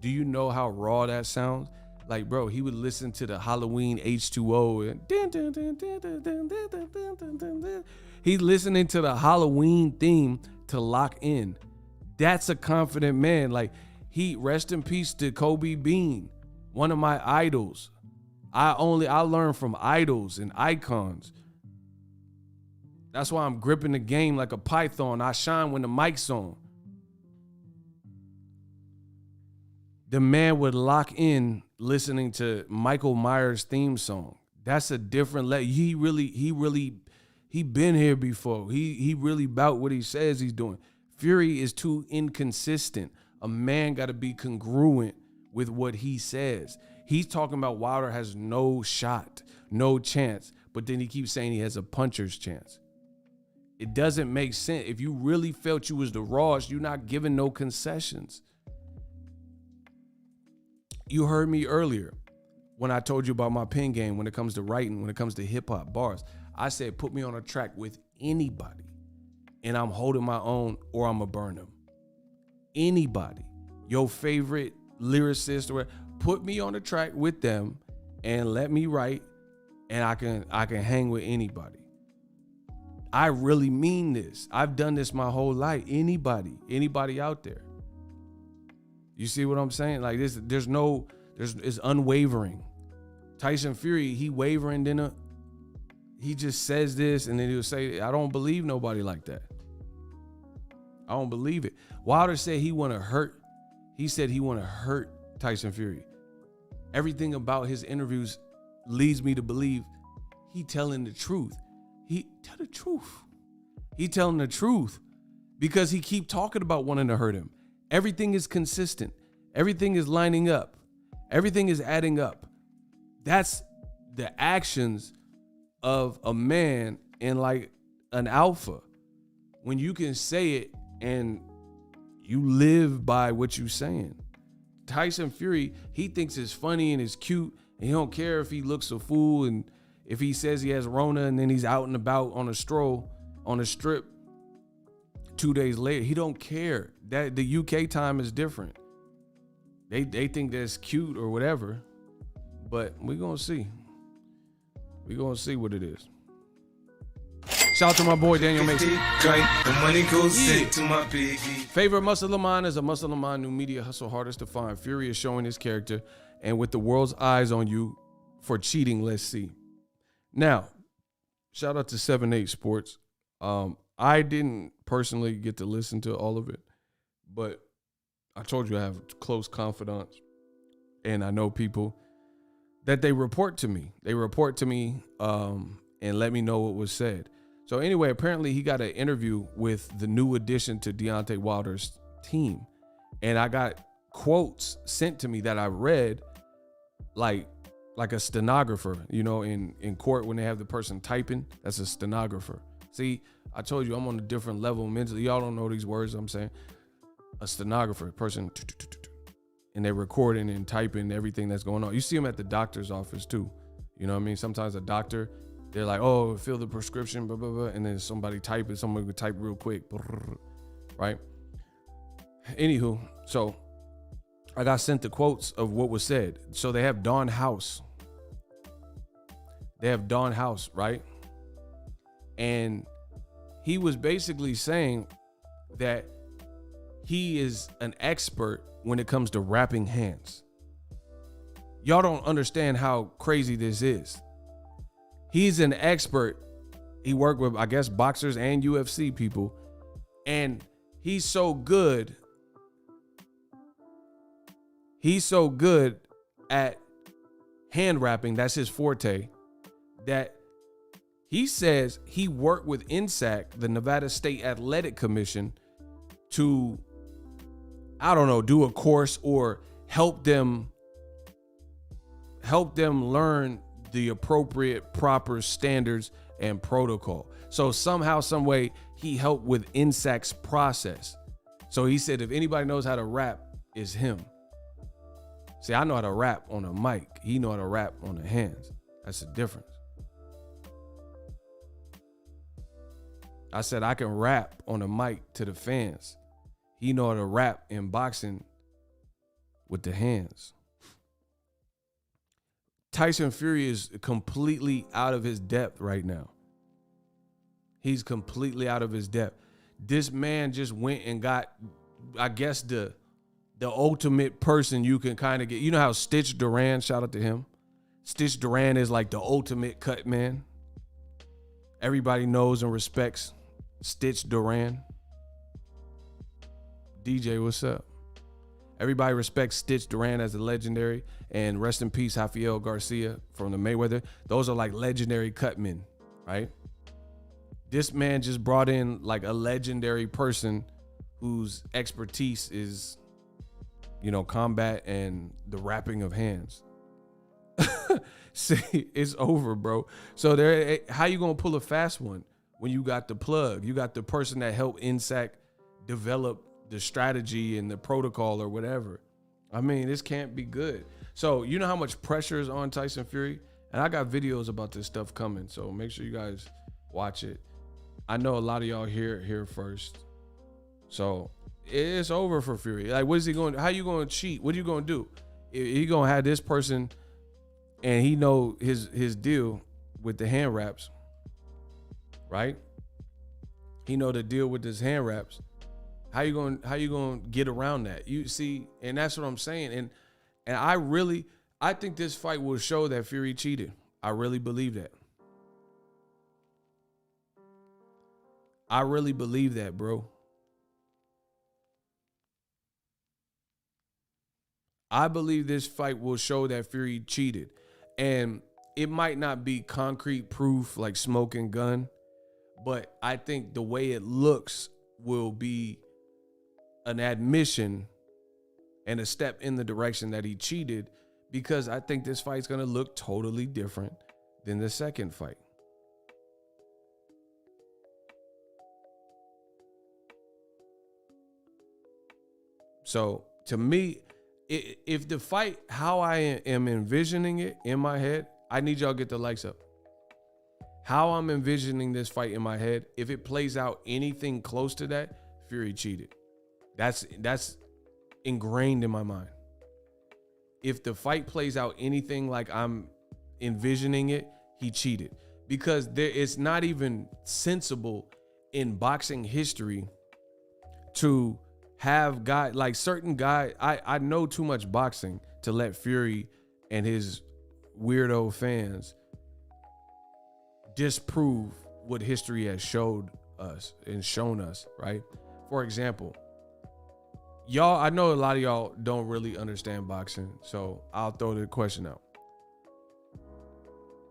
Do you know how raw that sounds? Like, bro, he would listen to the Halloween H2O and he's listening to the Halloween theme to lock in. That's a confident man. Like, rest in peace to Kobe Bean, one of my idols. I learned from idols and icons. That's why I'm gripping the game like a python. I shine when the mic's on. The man would lock in listening to Michael Myers' theme song. That's a different level. He been here before. He really about what he says he's doing. Fury is too inconsistent. A man got to be congruent with what he says. He's talking about Wilder has no shot, no chance, but then he keeps saying he has a puncher's chance. It doesn't make sense. If you really felt you was the rawest, you're not giving no concessions. You heard me earlier when I told you about my pen game when it comes to writing, when it comes to hip hop bars. I said, put me on a track with anybody. and I'm holding my own, or I'm gonna burn them. Anybody, your favorite lyricist, or put me on the track with them and let me write, and I can hang with anybody. I really mean this. I've done this my whole life. Anybody out there. You see what I'm saying? Like this, it's unwavering. Tyson Fury, he wavering, then he just says this, and then he'll say, I don't believe nobody like that. I don't believe it. Wilder said he said he want to hurt Tyson Fury. Everything about his interviews leads me to believe he telling the truth. He telling the truth because he keep talking about wanting to hurt him. Everything is consistent. Everything is lining up. Everything is adding up. That's the actions of a man and like an alpha. When you can say it and you live by what you're saying. Tyson Fury, he thinks it's funny and it's cute, and he don't care if he looks a fool and if he says he has Rona and then he's out and about on a stroll on a strip 2 days later. He don't care. That the UK time is different. They think that's cute or whatever, but we're gonna see. We're gonna see what it is. Shout out to my boy Daniel Mason. The money goes straight to my piggy. Favorite Muscle of mine is a Muscle of mine. New media hustle hardest to find. Fury is showing his character, and with the world's eyes on you for cheating, let's see. Now, shout out to 7-8 Sports. I didn't personally get to listen to all of it, but I told you I have close confidants, and I know people that they report to me. They report to me and let me know what was said. So anyway, apparently he got an interview with the new addition to Deontay Wilder's team, and I got quotes sent to me that I read like a stenographer, you know, in court when they have the person typing, that's a stenographer. See, I told you I'm on a different level mentally. Y'all don't know these words I'm saying. A stenographer, person, and they're recording and typing everything that's going on. You see them at the doctor's office too. You know what I mean? Sometimes a doctor, they're like, oh, fill the prescription, blah, blah, blah. And then somebody would type real quick, right? Anywho, so I got sent the quotes of what was said. So they have Don House. Right? And he was basically saying that he is an expert when it comes to wrapping hands. Y'all don't understand how crazy this is. He's an expert. He worked with, I guess, boxers and UFC people. And he's so good. He's so good at hand wrapping, that's his forte, that he says he worked with NSAC, the Nevada State Athletic Commission, to, I don't know, do a course or help them learn the appropriate, proper standards and protocol. So somehow, some way, he helped with NSAC's process. So he said, if anybody knows how to rap, it's him. See, I know how to rap on a mic. He know how to rap on the hands. That's the difference. I said I can rap on a mic to the fans. He know how to rap in boxing with the hands. Tyson Fury is completely out of his depth right now. He's completely out of his depth. This man just went and got, I guess, the ultimate person you can kind of get. You know how Stitch Duran, shout out to him. Stitch Duran is like the ultimate cut man. Everybody knows and respects Stitch Duran. DJ, what's up? Everybody respects Stitch Duran as a legendary, and rest in peace, Rafael Garcia from the Mayweather. Those are like legendary cutmen, right? This man just brought in like a legendary person whose expertise is, you know, combat and the wrapping of hands. See, it's over, bro. So there, how you gonna pull a fast one when you got the plug? You got the person that helped NSAC develop the strategy and the protocol or whatever. I mean, this can't be good. So you know how much pressure is on Tyson Fury? And I got videos about this stuff coming, so make sure you guys watch it. I know a lot of y'all here first. So it's over for Fury. Like, what is he going? How you going to cheat? What are you going to do? He going to have this person, and he know his deal with the hand wraps, right? He know the deal with his hand wraps. How you going to get around that? You see, and that's what I'm saying. And I think this fight will show that Fury cheated. I really believe that. I really believe that, bro. I believe this fight will show that Fury cheated. And it might not be concrete proof like smoke and gun, but I think the way it looks will be an admission and a step in the direction that he cheated, because I think this fight's going to look totally different than the second fight. So to me, if the fight, how I am envisioning it in my head, I need y'all to get the likes up. How I'm envisioning this fight in my head, if it plays out anything close to that, Fury cheated. That's ingrained in my mind. If the fight plays out anything like I'm envisioning it, he cheated. Because it's not even sensible in boxing history to have guys like certain guys. I know too much boxing to let Fury and his weirdo fans disprove what history has showed us and shown us, right? For example, y'all, I know a lot of y'all don't really understand boxing, so I'll throw the question out.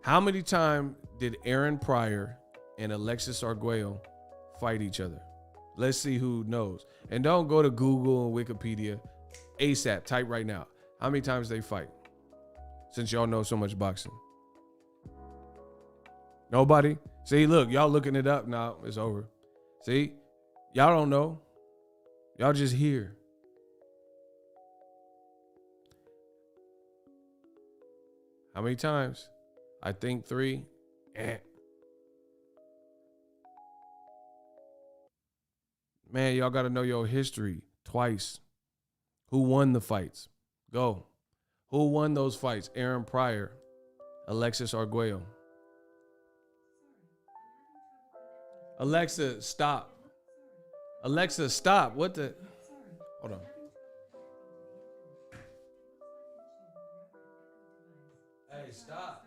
How many times did Aaron Pryor and Alexis Arguello fight each other? Let's see who knows. And don't go to Google and Wikipedia. ASAP, type right now. How many times they fight? Since y'all know so much boxing. Nobody? See, look, y'all looking it up now. It's over. See, y'all don't know. Y'all just here. How many times? I think 3. Man, y'all got to know your history twice. Who won the fights? Go. Who won those fights? Aaron Pryor, Alexis Arguello. Alexa, stop. Alexa, stop. What the? Hold on. Hey, stop.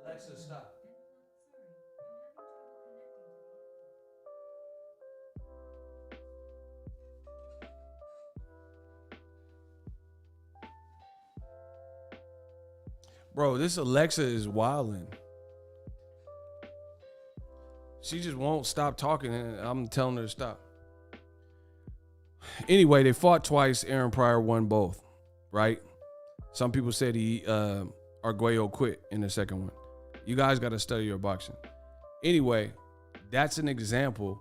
Alexa, stop. Bro, this Alexa is wilding. She just won't stop talking, and I'm telling her to stop. Anyway, they fought twice. Aaron Pryor won both, right? Some people said Arguello quit in the second one. You guys got to study your boxing. Anyway, that's an example.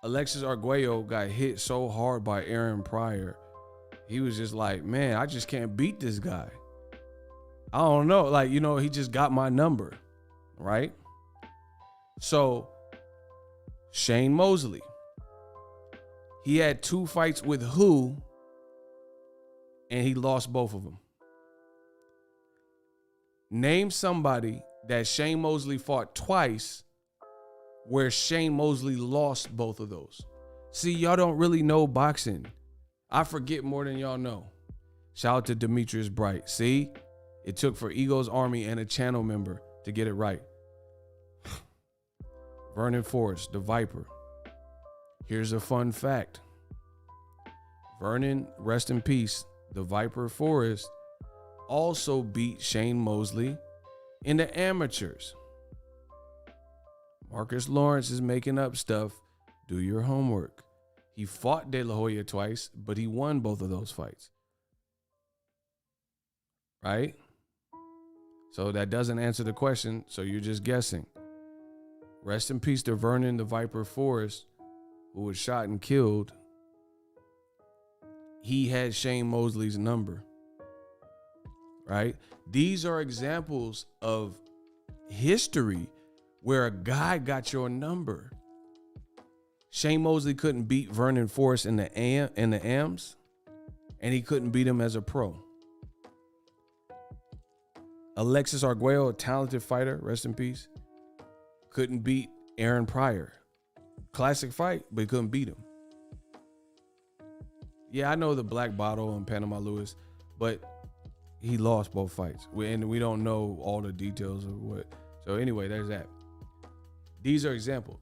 Alexis Arguello got hit so hard by Aaron Pryor. He was just like, man, I just can't beat this guy. I don't know. Like, you know, he just got my number, right? So, Shane Mosley. He had 2 fights with who, and he lost both of them. Name somebody that Shane Mosley fought twice where Shane Mosley lost both of those. See, y'all don't really know boxing. I forget more than y'all know. Shout out to Demetrius Bright. See? It took for Ego's Army and a channel member to get it right. Vernon Forrest, the Viper. Here's a fun fact. Vernon, rest in peace, the Viper Forrest also beat Shane Mosley in the amateurs. Marcus Lawrence is making up stuff. Do your homework. He fought De La Hoya twice, but he won both of those fights. Right? So that doesn't answer the question, so you're just guessing. Rest in peace to Vernon the Viper Forrest, who was shot and killed. He had Shane Mosley's number. Right? These are examples of history where a guy got your number. Shane Mosley couldn't beat Vernon Forrest in the AMs, and he couldn't beat him as a pro. Alexis Arguello, a talented fighter, rest in peace, couldn't beat Aaron Pryor. Classic fight, but he couldn't beat him. Yeah, I know the Black Bottle and Panama Lewis, but he lost both fights. And we don't know all the details of what. So anyway, there's that. These are examples.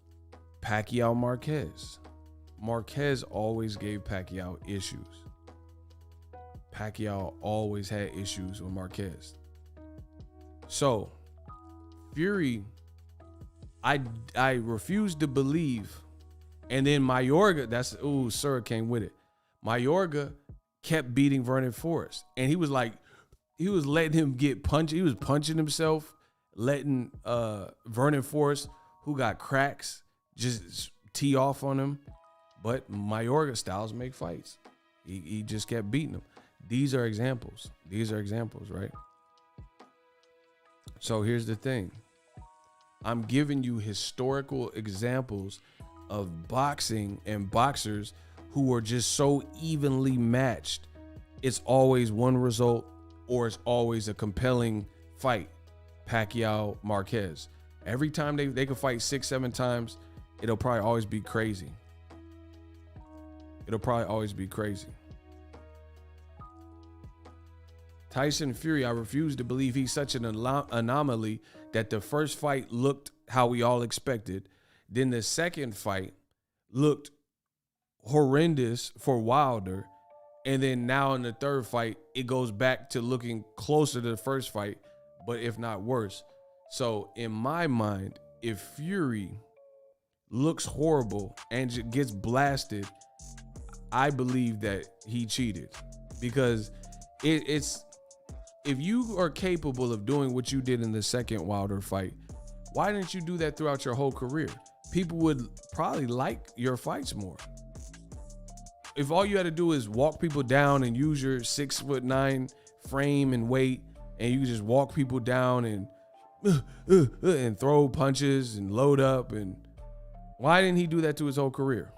Pacquiao Marquez. Marquez always gave Pacquiao issues. Pacquiao always had issues with Marquez. So, Fury, I refuse to believe. And then Mayorga, Sir came with it. Mayorga kept beating Vernon Forrest. And he was letting him get punched. He was punching himself, letting Vernon Forrest, who got cracks, just tee off on him. But Mayorga styles make fights. He just kept beating him. These are examples. Right? So here's the thing. I'm giving you historical examples of boxing and boxers who are just so evenly matched. It's always one result or it's always a compelling fight. Pacquiao, Marquez. Every time they could fight 6-7 times, it'll probably always be crazy. Tyson Fury, I refuse to believe he's such an anomaly that the first fight looked how we all expected. Then the second fight looked horrendous for Wilder. And then now in the third fight, it goes back to looking closer to the first fight, but if not worse. So in my mind, if Fury looks horrible and gets blasted, I believe that he cheated. Because it's if you are capable of doing what you did in the second Wilder fight, why didn't you do that throughout your whole career? People would probably like your fights more. If all you had to do is walk people down and use your 6'9" frame and weight, and you just walk people down and throw punches and load up, and why didn't he do that to his whole career?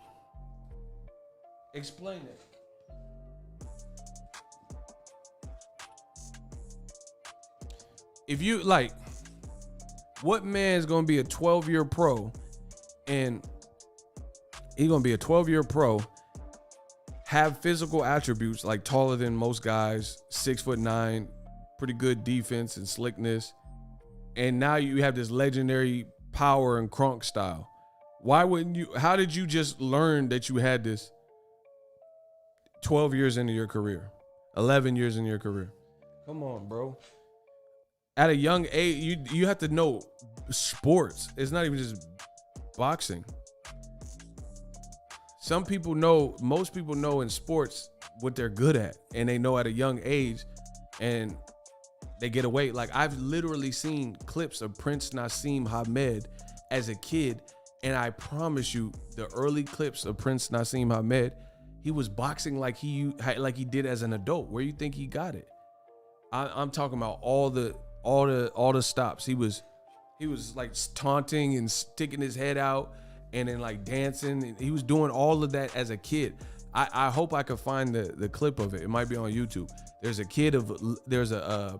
Explain it. If you like, what man's gonna be a 12-year pro, and he's gonna be a 12-year pro, have physical attributes like taller than most guys, 6'9", pretty good defense and slickness, and now you have this legendary power and crunk style. Why wouldn't you? How did you just learn that you had this 12 years into your career, 11 years into your career? Come on, bro. At a young age, you have to know sports. It's not even just boxing. Most people know in sports what they're good at, and they know at a young age, and they get away. Like, I've literally seen clips of Prince Nassim Hamed as a kid, and I promise you, the early clips of Prince Nassim Hamed, he was boxing like he did as an adult. Where you think he got it? I'm talking about all the stops. He was like taunting and sticking his head out and then like dancing. And he was doing all of that as a kid. I hope I could find the clip of it. It might be on YouTube. There's a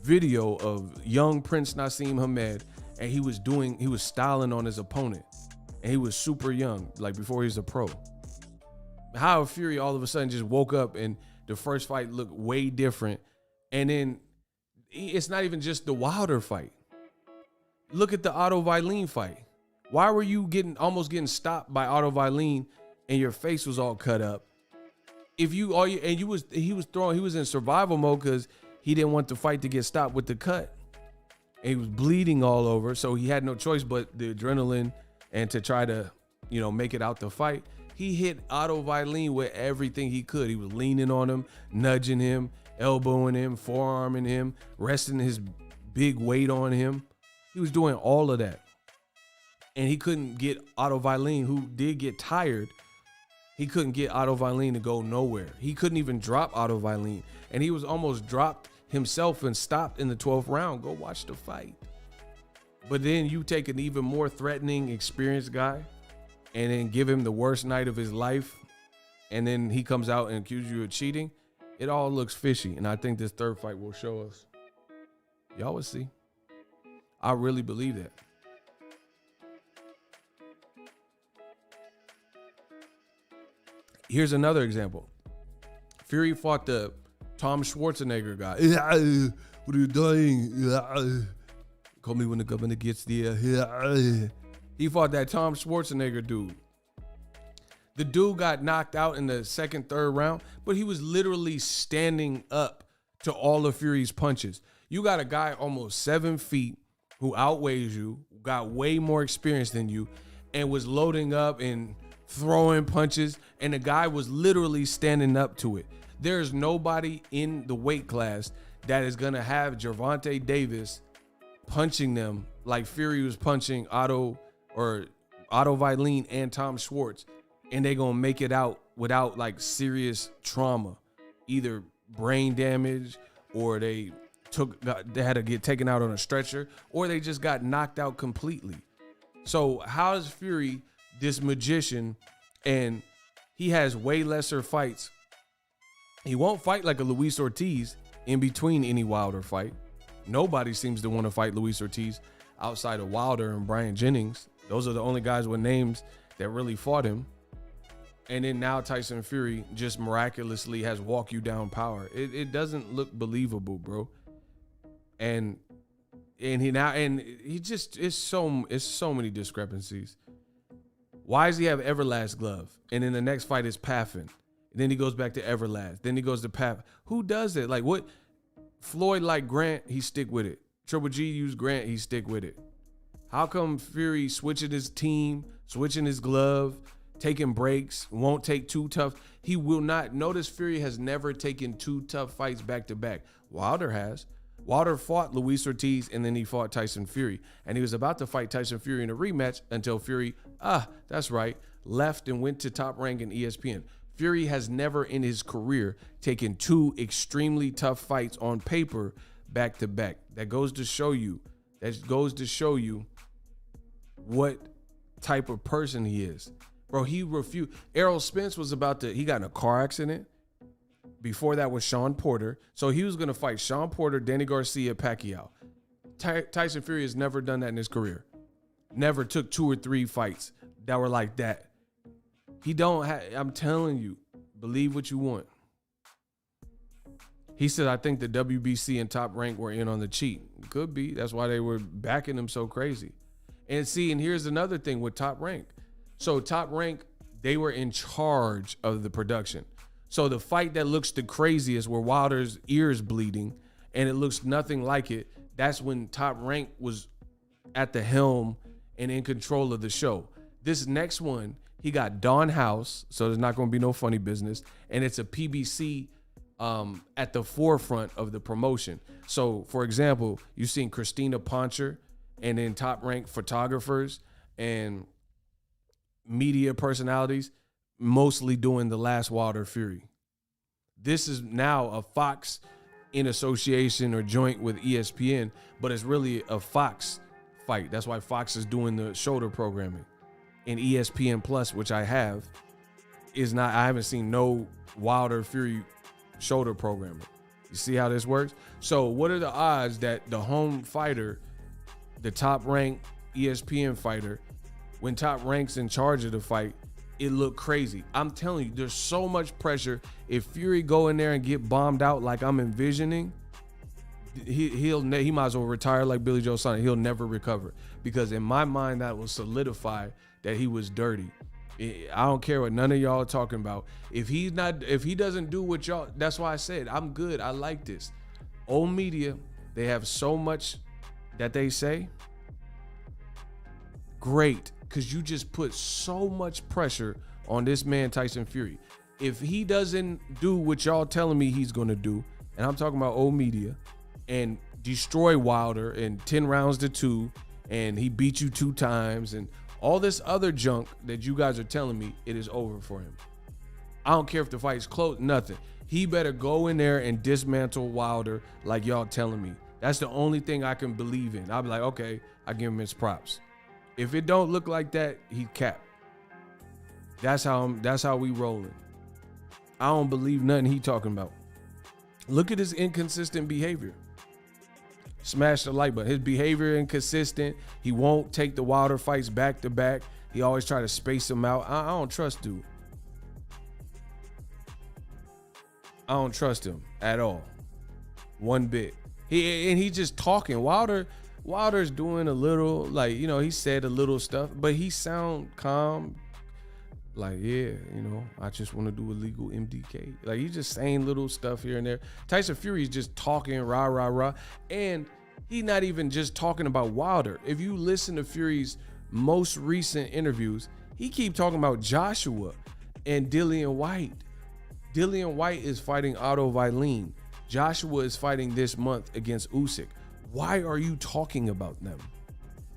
video of young Prince Nassim Hamed, and he was styling on his opponent, and he was super young, like before he was a pro. How Fury all of a sudden just woke up and the first fight looked way different. And then it's not even just the Wilder fight. Look at the Otto Wallin fight. Why were you almost getting stopped by Otto Wallin and your face was all cut up? He was in survival mode because he didn't want the fight to get stopped with the cut. And he was bleeding all over, so he had no choice but the adrenaline and to try to, make it out the fight. He hit Otto Wallin with everything he could. He was leaning on him, nudging him, elbowing him, forearming him, resting his big weight on him. He was doing all of that. And he couldn't get Otto Wallin, who did get tired. He couldn't get Otto Wallin to go nowhere. He couldn't even drop Otto Wallin. And he was almost dropped himself and stopped in the 12th round. Go watch the fight. But then you take an even more threatening, experienced guy and then give him the worst night of his life, and then he comes out and accuses you of cheating. It all looks fishy, and I think this third fight will show us. Y'all will see. I really believe that. Here's another example. Fury fought the Tom Schwarzenegger guy. What are you doing? Call me when the governor gets there. He fought that Tom Schwarzenegger dude. The dude got knocked out in the second, third round, but he was literally standing up to all of Fury's punches. You got a guy almost 7 feet who outweighs you, got way more experience than you, and was loading up and throwing punches, and the guy was literally standing up to it. There's nobody in the weight class that is going to have Gervonta Davis punching them like Fury was punching Otto Wallin and Tom Schwartz, and they going to make it out without like serious trauma, either brain damage or they had to get taken out on a stretcher, or they just got knocked out completely. So how is Fury this magician, and he has way lesser fights? He won't fight like a Luis Ortiz in between any Wilder fight. Nobody seems to want to fight Luis Ortiz outside of Wilder and Brian Jennings. Those are the only guys with names that really fought him. And then now Tyson Fury just miraculously has walk you down power. It doesn't look believable, bro. And he just, it's so many discrepancies. Why does he have Everlast glove? And then the next fight is Paffin. And then he goes back to Everlast. Then he goes to Paffin. Who does it? Like what? Floyd like Grant, he stick with it. Triple G used Grant, he stick with it. How come Fury switching his team, switching his glove, taking breaks, won't take 2 tough? He will not. Notice Fury has never taken 2 tough fights back to back. Wilder has. Wilder fought Luis Ortiz and then he fought Tyson Fury. And he was about to fight Tyson Fury in a rematch until Fury, that's right, left and went to Top Rank in ESPN. Fury has never in his career taken 2 extremely tough fights on paper back to back. That goes to show you what type of person he is. Bro, he refused. Errol Spence was he got in a car accident. Before that was Sean Porter. So he was going to fight Sean Porter, Danny Garcia, Pacquiao. Tyson Fury has never done that in his career. Never took 2 or 3 fights that were like that. He don't have, I'm telling you, believe what you want. He said, I think the WBC and Top Rank were in on the cheat. Could be. That's why they were backing him so crazy. And here's another thing with Top Rank. So Top Rank, they were in charge of the production. So the fight that looks the craziest where Wilder's ears bleeding and it looks nothing like it, that's when Top Rank was at the helm and in control of the show. This next one, he got Dawn House, so there's not going to be no funny business, and it's a PBC at the forefront of the promotion. So, for example, you've seen Christina Poncher and then Top Rank photographers and media personalities mostly doing the last Wilder Fury. This is now a Fox in association or joint with ESPN, but it's really a Fox fight. That's why Fox is doing the shoulder programming. And ESPN Plus, which I have, is not, I haven't seen no Wilder Fury shoulder programming. You see how this works? So what are the odds that the home fighter, the Top Rank ESPN fighter, when Top Rank's in charge of the fight, it looked crazy? I'm telling you, there's so much pressure. If Fury go in there and get bombed out like I'm envisioning, he might as well retire like Billy Joe Saunders. He'll never recover, because in my mind that will solidify that he was dirty. I don't care what none of y'all are talking about. If he doesn't do what y'all, that's why I said I'm good. I like this. Old media, they have so much that they say. Great, because you just put so much pressure on this man Tyson Fury. If he doesn't do what y'all telling me he's gonna do, and I'm talking about old media, and destroy Wilder in 10 rounds to 2, and he beat you 2 times, and all this other junk that you guys are telling me, it is over for him. I don't care if the fight's close, nothing. He better go in there and dismantle Wilder like y'all telling me. That's the only thing I can believe in. I'll be like, okay, I give him his props. If it don't look like that, he capped. That's how we rolling. I don't believe nothing he talking about. Look at his inconsistent behavior. Smash the like button. His behavior inconsistent. He won't take the Wilder fights back to back. He always try to space them out. I don't trust dude. I don't trust him at all. One bit. He just talking. Wilder's doing a little, like, you know, he said a little stuff, but he sound calm. Like, yeah, you know, I just want to do illegal MDK. Like, he's just saying little stuff here and there. Tyson Fury's just talking rah, rah, rah. And he's not even just talking about Wilder. If you listen to Fury's most recent interviews, he keep talking about Joshua and Dillian White. Dillian White is fighting Otto Vailene. Joshua is fighting this month against Usyk. Why are you talking about them?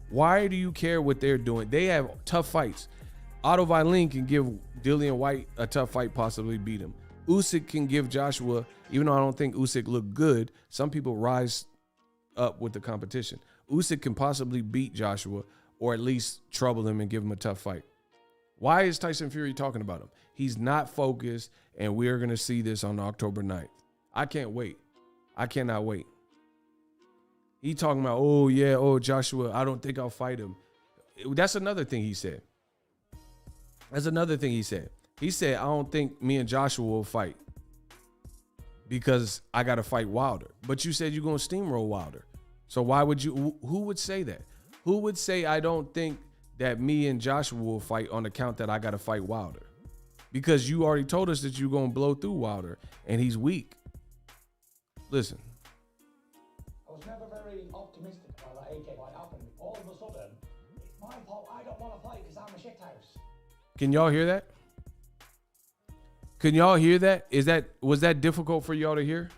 Why do you care what they're doing? They have tough fights. Otto Vailene can give Dillian White a tough fight, possibly beat him. Usyk can give Joshua, even though I don't think Usyk looked good, some people rise up with the competition. Usyk can possibly beat Joshua or at least trouble him and give him a tough fight. Why is Tyson Fury talking about him? He's not focused, and we're going to see this on October 9th. I can't wait. I cannot wait. He talking about, oh, yeah, oh, Joshua, I don't think I'll fight him. That's another thing he said. That's another thing he said. He said, I don't think me and Joshua will fight because I got to fight Wilder. But you said you're going to steamroll Wilder. So why would you, who would say that? Who would say I don't think that me and Joshua will fight on account that I got to fight Wilder? Because you already told us that you're going to blow through Wilder and he's weak. Listen. I was never very optimistic about that AK fight happening. All of a sudden, it's my fault. I don't want to fight because I'm a shithouse. Can y'all hear that? Can y'all hear that? Was that difficult for y'all to hear?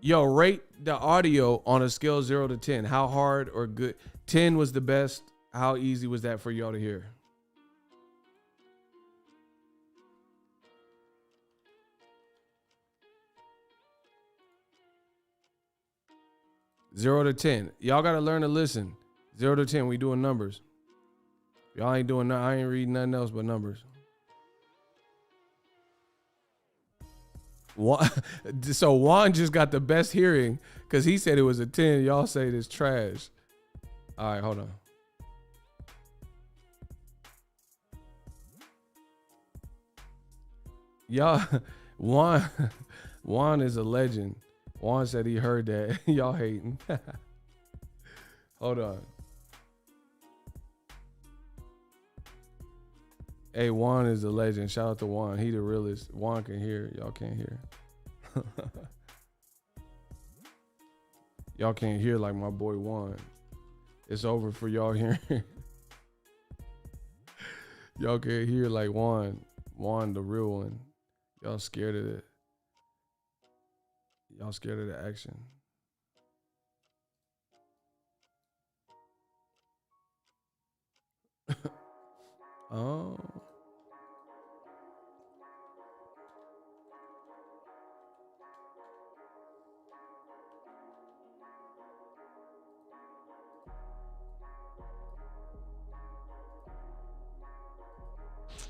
Yo, rate the audio on a scale 0 to 10. How hard or good? 10 was the best. How easy was that for y'all to hear? Zero to 10. Y'all got to learn to listen. 0 to 10. We doing numbers. Y'all ain't doing nothing. I ain't reading nothing else but numbers. So Juan just got the best hearing because he said it was a 10. Y'all say it's trash. All right, hold on. Y'all, Juan is a legend. Juan said he heard that. Y'all hating. Hold on. Hey, Juan is a legend. Shout out to Juan. He the realest. Juan can hear. Y'all can't hear. Y'all can't hear like my boy Juan. It's over for y'all hearing. Y'all can't hear like Juan. Juan, the real one. Y'all scared of it. Y'all scared of the action. Oh.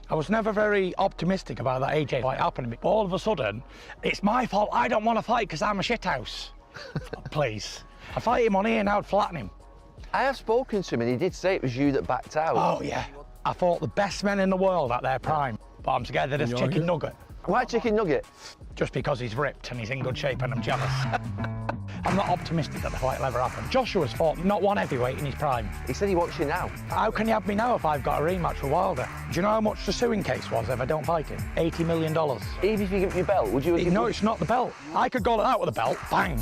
I was never very optimistic about that AK fight happening. All of a sudden, it's my fault. I don't want to fight because I'm a shithouse. Please. I'd fight him on here and I'd flatten him. I have spoken to him and he did say it was you that backed out. Oh, yeah. I fought the best men in the world at their prime, but I'm scared of this chicken nugget. Why chicken nugget? Just because he's ripped and he's in good shape and I'm jealous. I'm not optimistic that the fight will ever happen. Joshua's fought not one heavyweight in his prime. He said he wants you now. How can you have me now if I've got a rematch with Wilder? Do you know how much the suing case was if I don't fight him? $80 million. Even if you give me your belt, would you? No, it's not the belt. I could go out with a belt, bang.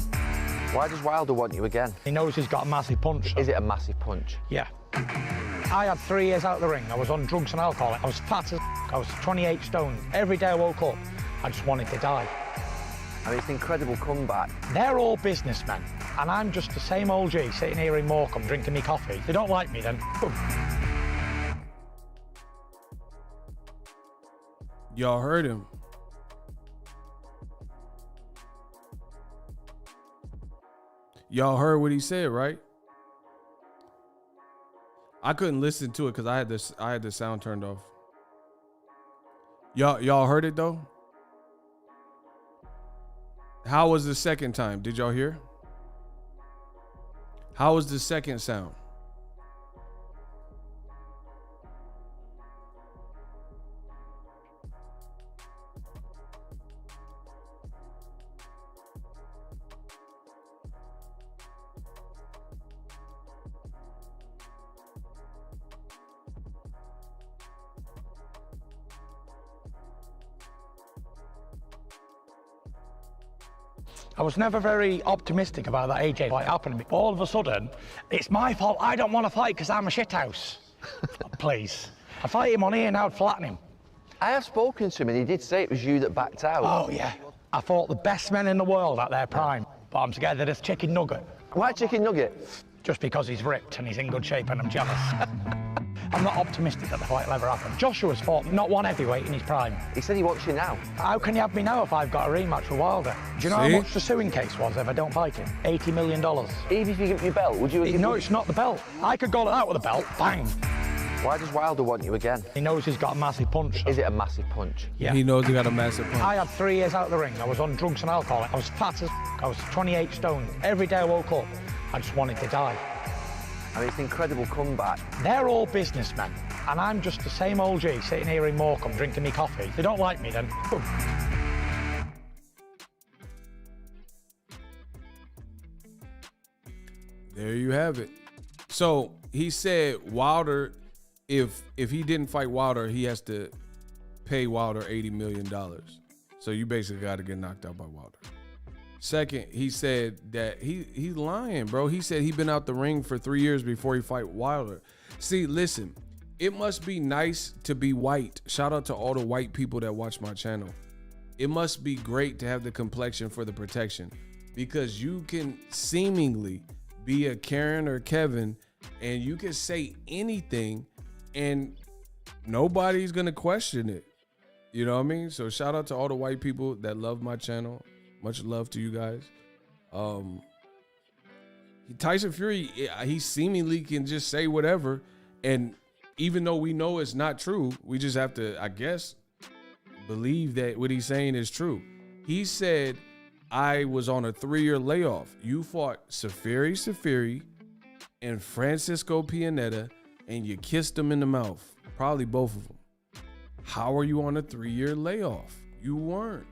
Why does Wilder want you again? He knows he's got a massive punch. Is it a massive punch? Yeah. I had 3 years out of the ring. I was on drugs and alcohol. I was fat as I was 28 stone. Every day I woke up, I just wanted to die. I mean, it's an incredible comeback. They're all businessmen, and I'm just the same old G sitting here in Morecambe drinking me coffee. If they don't like me, then boom. Y'all heard him. Y'all heard what he said, right? I couldn't listen to it because I had the sound turned off. Y'all heard it though? How was the second time? Did y'all hear? How was the second sound? I was never very optimistic about that AJ fight happening. All of a sudden, it's my fault. I don't want to fight because I'm a shithouse. Please. I'd fight him on here and I'd flatten him. I have spoken to him and he did say it was you that backed out. Oh, yeah. I fought the best men in the world at their prime, but I'm scared of this chicken nugget. Why chicken nugget? Just because he's ripped and he's in good shape and I'm jealous. I'm not optimistic that the fight will ever happen. Joshua's fought not one heavyweight in his prime. He said he wants you now. How can you have me now if I've got a rematch with Wilder? Do you know how much the suing case was if I don't fight him? $80 million. Even if you give me your belt, would you? No, it's not the belt. I could go out with a belt, bang. Why does Wilder want you again? He knows he's got a massive punch. Is it a massive punch? Yeah. He knows he got a massive punch. I had 3 years out of the ring. I was on drugs and alcohol. I was fat as I was 28 stone. Every day I woke up, I just wanted to die. I mean, it's an incredible comeback. They're all businessmen, and I'm just the same old G sitting here in Morecambe drinking me coffee. If they don't like me, then boom. There you have it. So he said Wilder, if he didn't fight Wilder, he has to pay Wilder $80 million. So you basically got to get knocked out by Wilder. Second, he said that he's lying, bro. He said he been out the ring for 3 years before he fight Wilder. See, listen, it must be nice to be white. Shout out to all the white people that watch my channel. It must be great to have the complexion for the protection, because you can seemingly be a Karen or Kevin and you can say anything and nobody's gonna question it. You know what I mean? So shout out to all the white people that love my channel. Much love to you guys. Tyson Fury, he seemingly can just say whatever, and even though we know it's not true, we just have to, I guess, believe that what he's saying is true. He said, I was on a 3-year layoff. You fought Safiri and Francisco Pianeta, and you kissed him in the mouth. Probably both of them. How are you on a 3-year layoff? You weren't.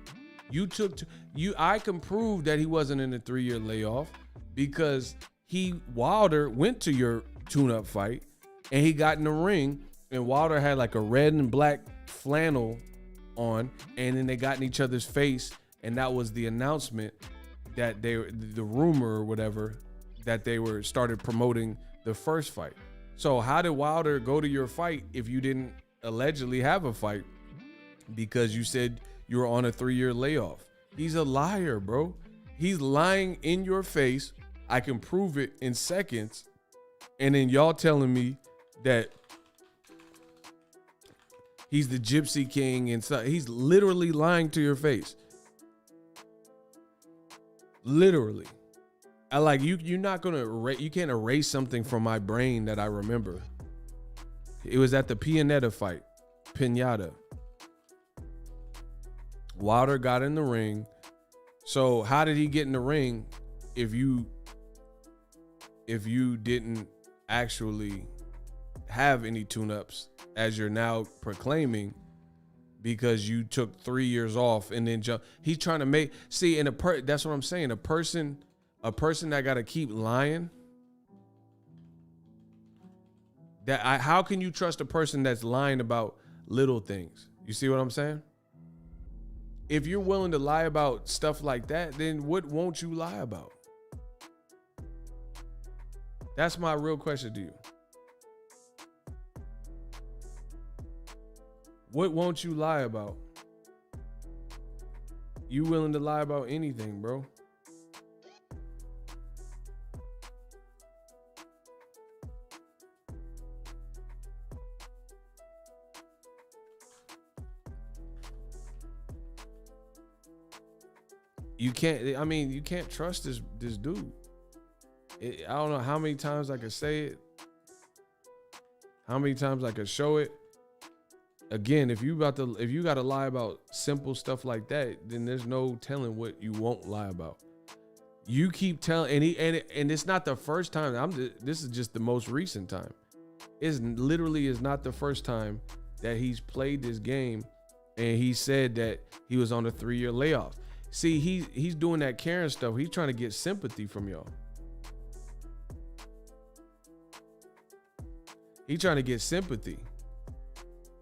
I can prove that he wasn't in a 3-year layoff because Wilder went to your tune-up fight and he got in the ring and Wilder had like a red and black flannel on, and then they got in each other's face, and that was the announcement that the rumor or whatever, that they started promoting the first fight. So how did Wilder go to your fight if you didn't allegedly have a fight because you said you were on a 3-year layoff? He's a liar, bro. He's lying in your face. I can prove it in seconds. And then y'all telling me that he's the Gypsy King and stuff. He's literally lying to your face. Literally. I like you're not gonna you can't erase something from my brain that I remember. It was at the Pianeta fight. Pinata. Wilder got in the ring. So how did he get in the ring if you didn't actually have any tune-ups, as you're now proclaiming, because you took 3 years off and then jump? He's trying to make, see, and that's what I'm saying. A person that got to keep lying. How can you trust a person that's lying about little things? You see what I'm saying? If you're willing to lie about stuff like that, then what won't you lie about? That's my real question to you. What won't you lie about? You willing to lie about anything, bro. You can't trust this dude. I don't know how many times I could say it, how many times I could show it. Again, if you got to lie about simple stuff like that, then there's no telling what you won't lie about. You keep telling, and it's not the first time. This is just the most recent time. It's literally is not the first time that he's played this game, and he said that he was on a 3-year layoff. See, he's doing that Karen stuff. He's trying to get sympathy from y'all. He's trying to get sympathy.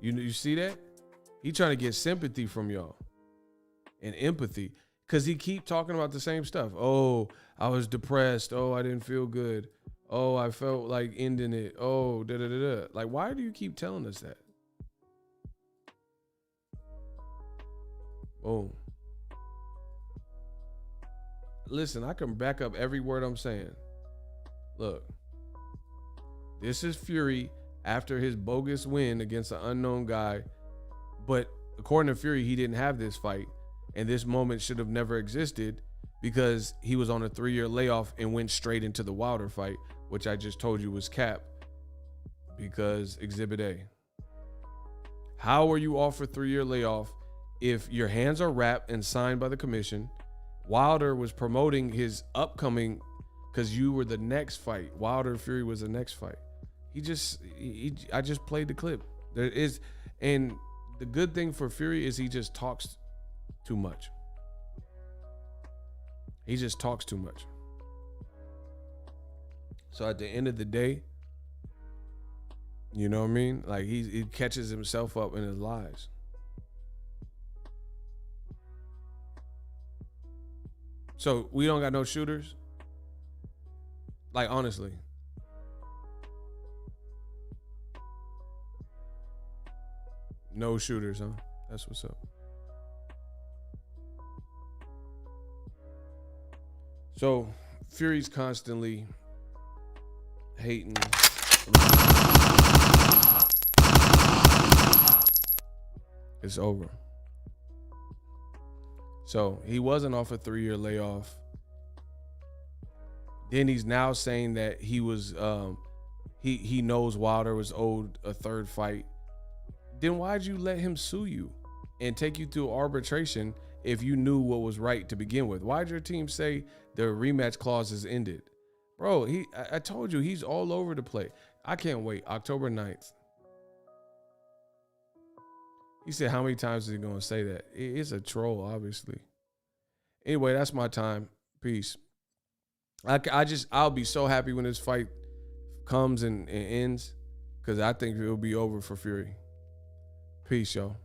You see that? He trying to get sympathy from y'all and empathy, because he keep talking about the same stuff. Oh, I was depressed. Oh, I didn't feel good. Oh, I felt like ending it. Oh, da-da-da-da. Like, why do you keep telling us that? Boom. Listen, I can back up every word I'm saying. Look, this is Fury after his bogus win against an unknown guy. But according to Fury, he didn't have this fight. And this moment should have never existed because he was on a 3-year layoff and went straight into the Wilder fight, which I just told you was cap because Exhibit A. How are you off a 3-year layoff if your hands are wrapped and signed by the commission? Wilder was promoting his upcoming, because you were the next fight. Wilder Fury was the next fight. I just played the clip. And the good thing for Fury is he just talks too much. He just talks too much. So at the end of the day, you know what I mean? Like he catches himself up in his lies. So we don't got no shooters? Like, honestly. No shooters, huh? That's what's up. So Fury's constantly hating. It's over. So he wasn't off a 3-year layoff. Then he's now saying that he was he knows Wilder was owed a 3rd fight. Then why'd you let him sue you and take you through arbitration if you knew what was right to begin with? Why'd your team say the rematch clause is ended? Bro, I told you, he's all over the place. I can't wait. October 9th. He said, how many times is he going to say that? It's a troll, obviously. Anyway, that's my time. Peace. I'll be so happy when this fight comes and ends, because I think it'll be over for Fury. Peace, y'all.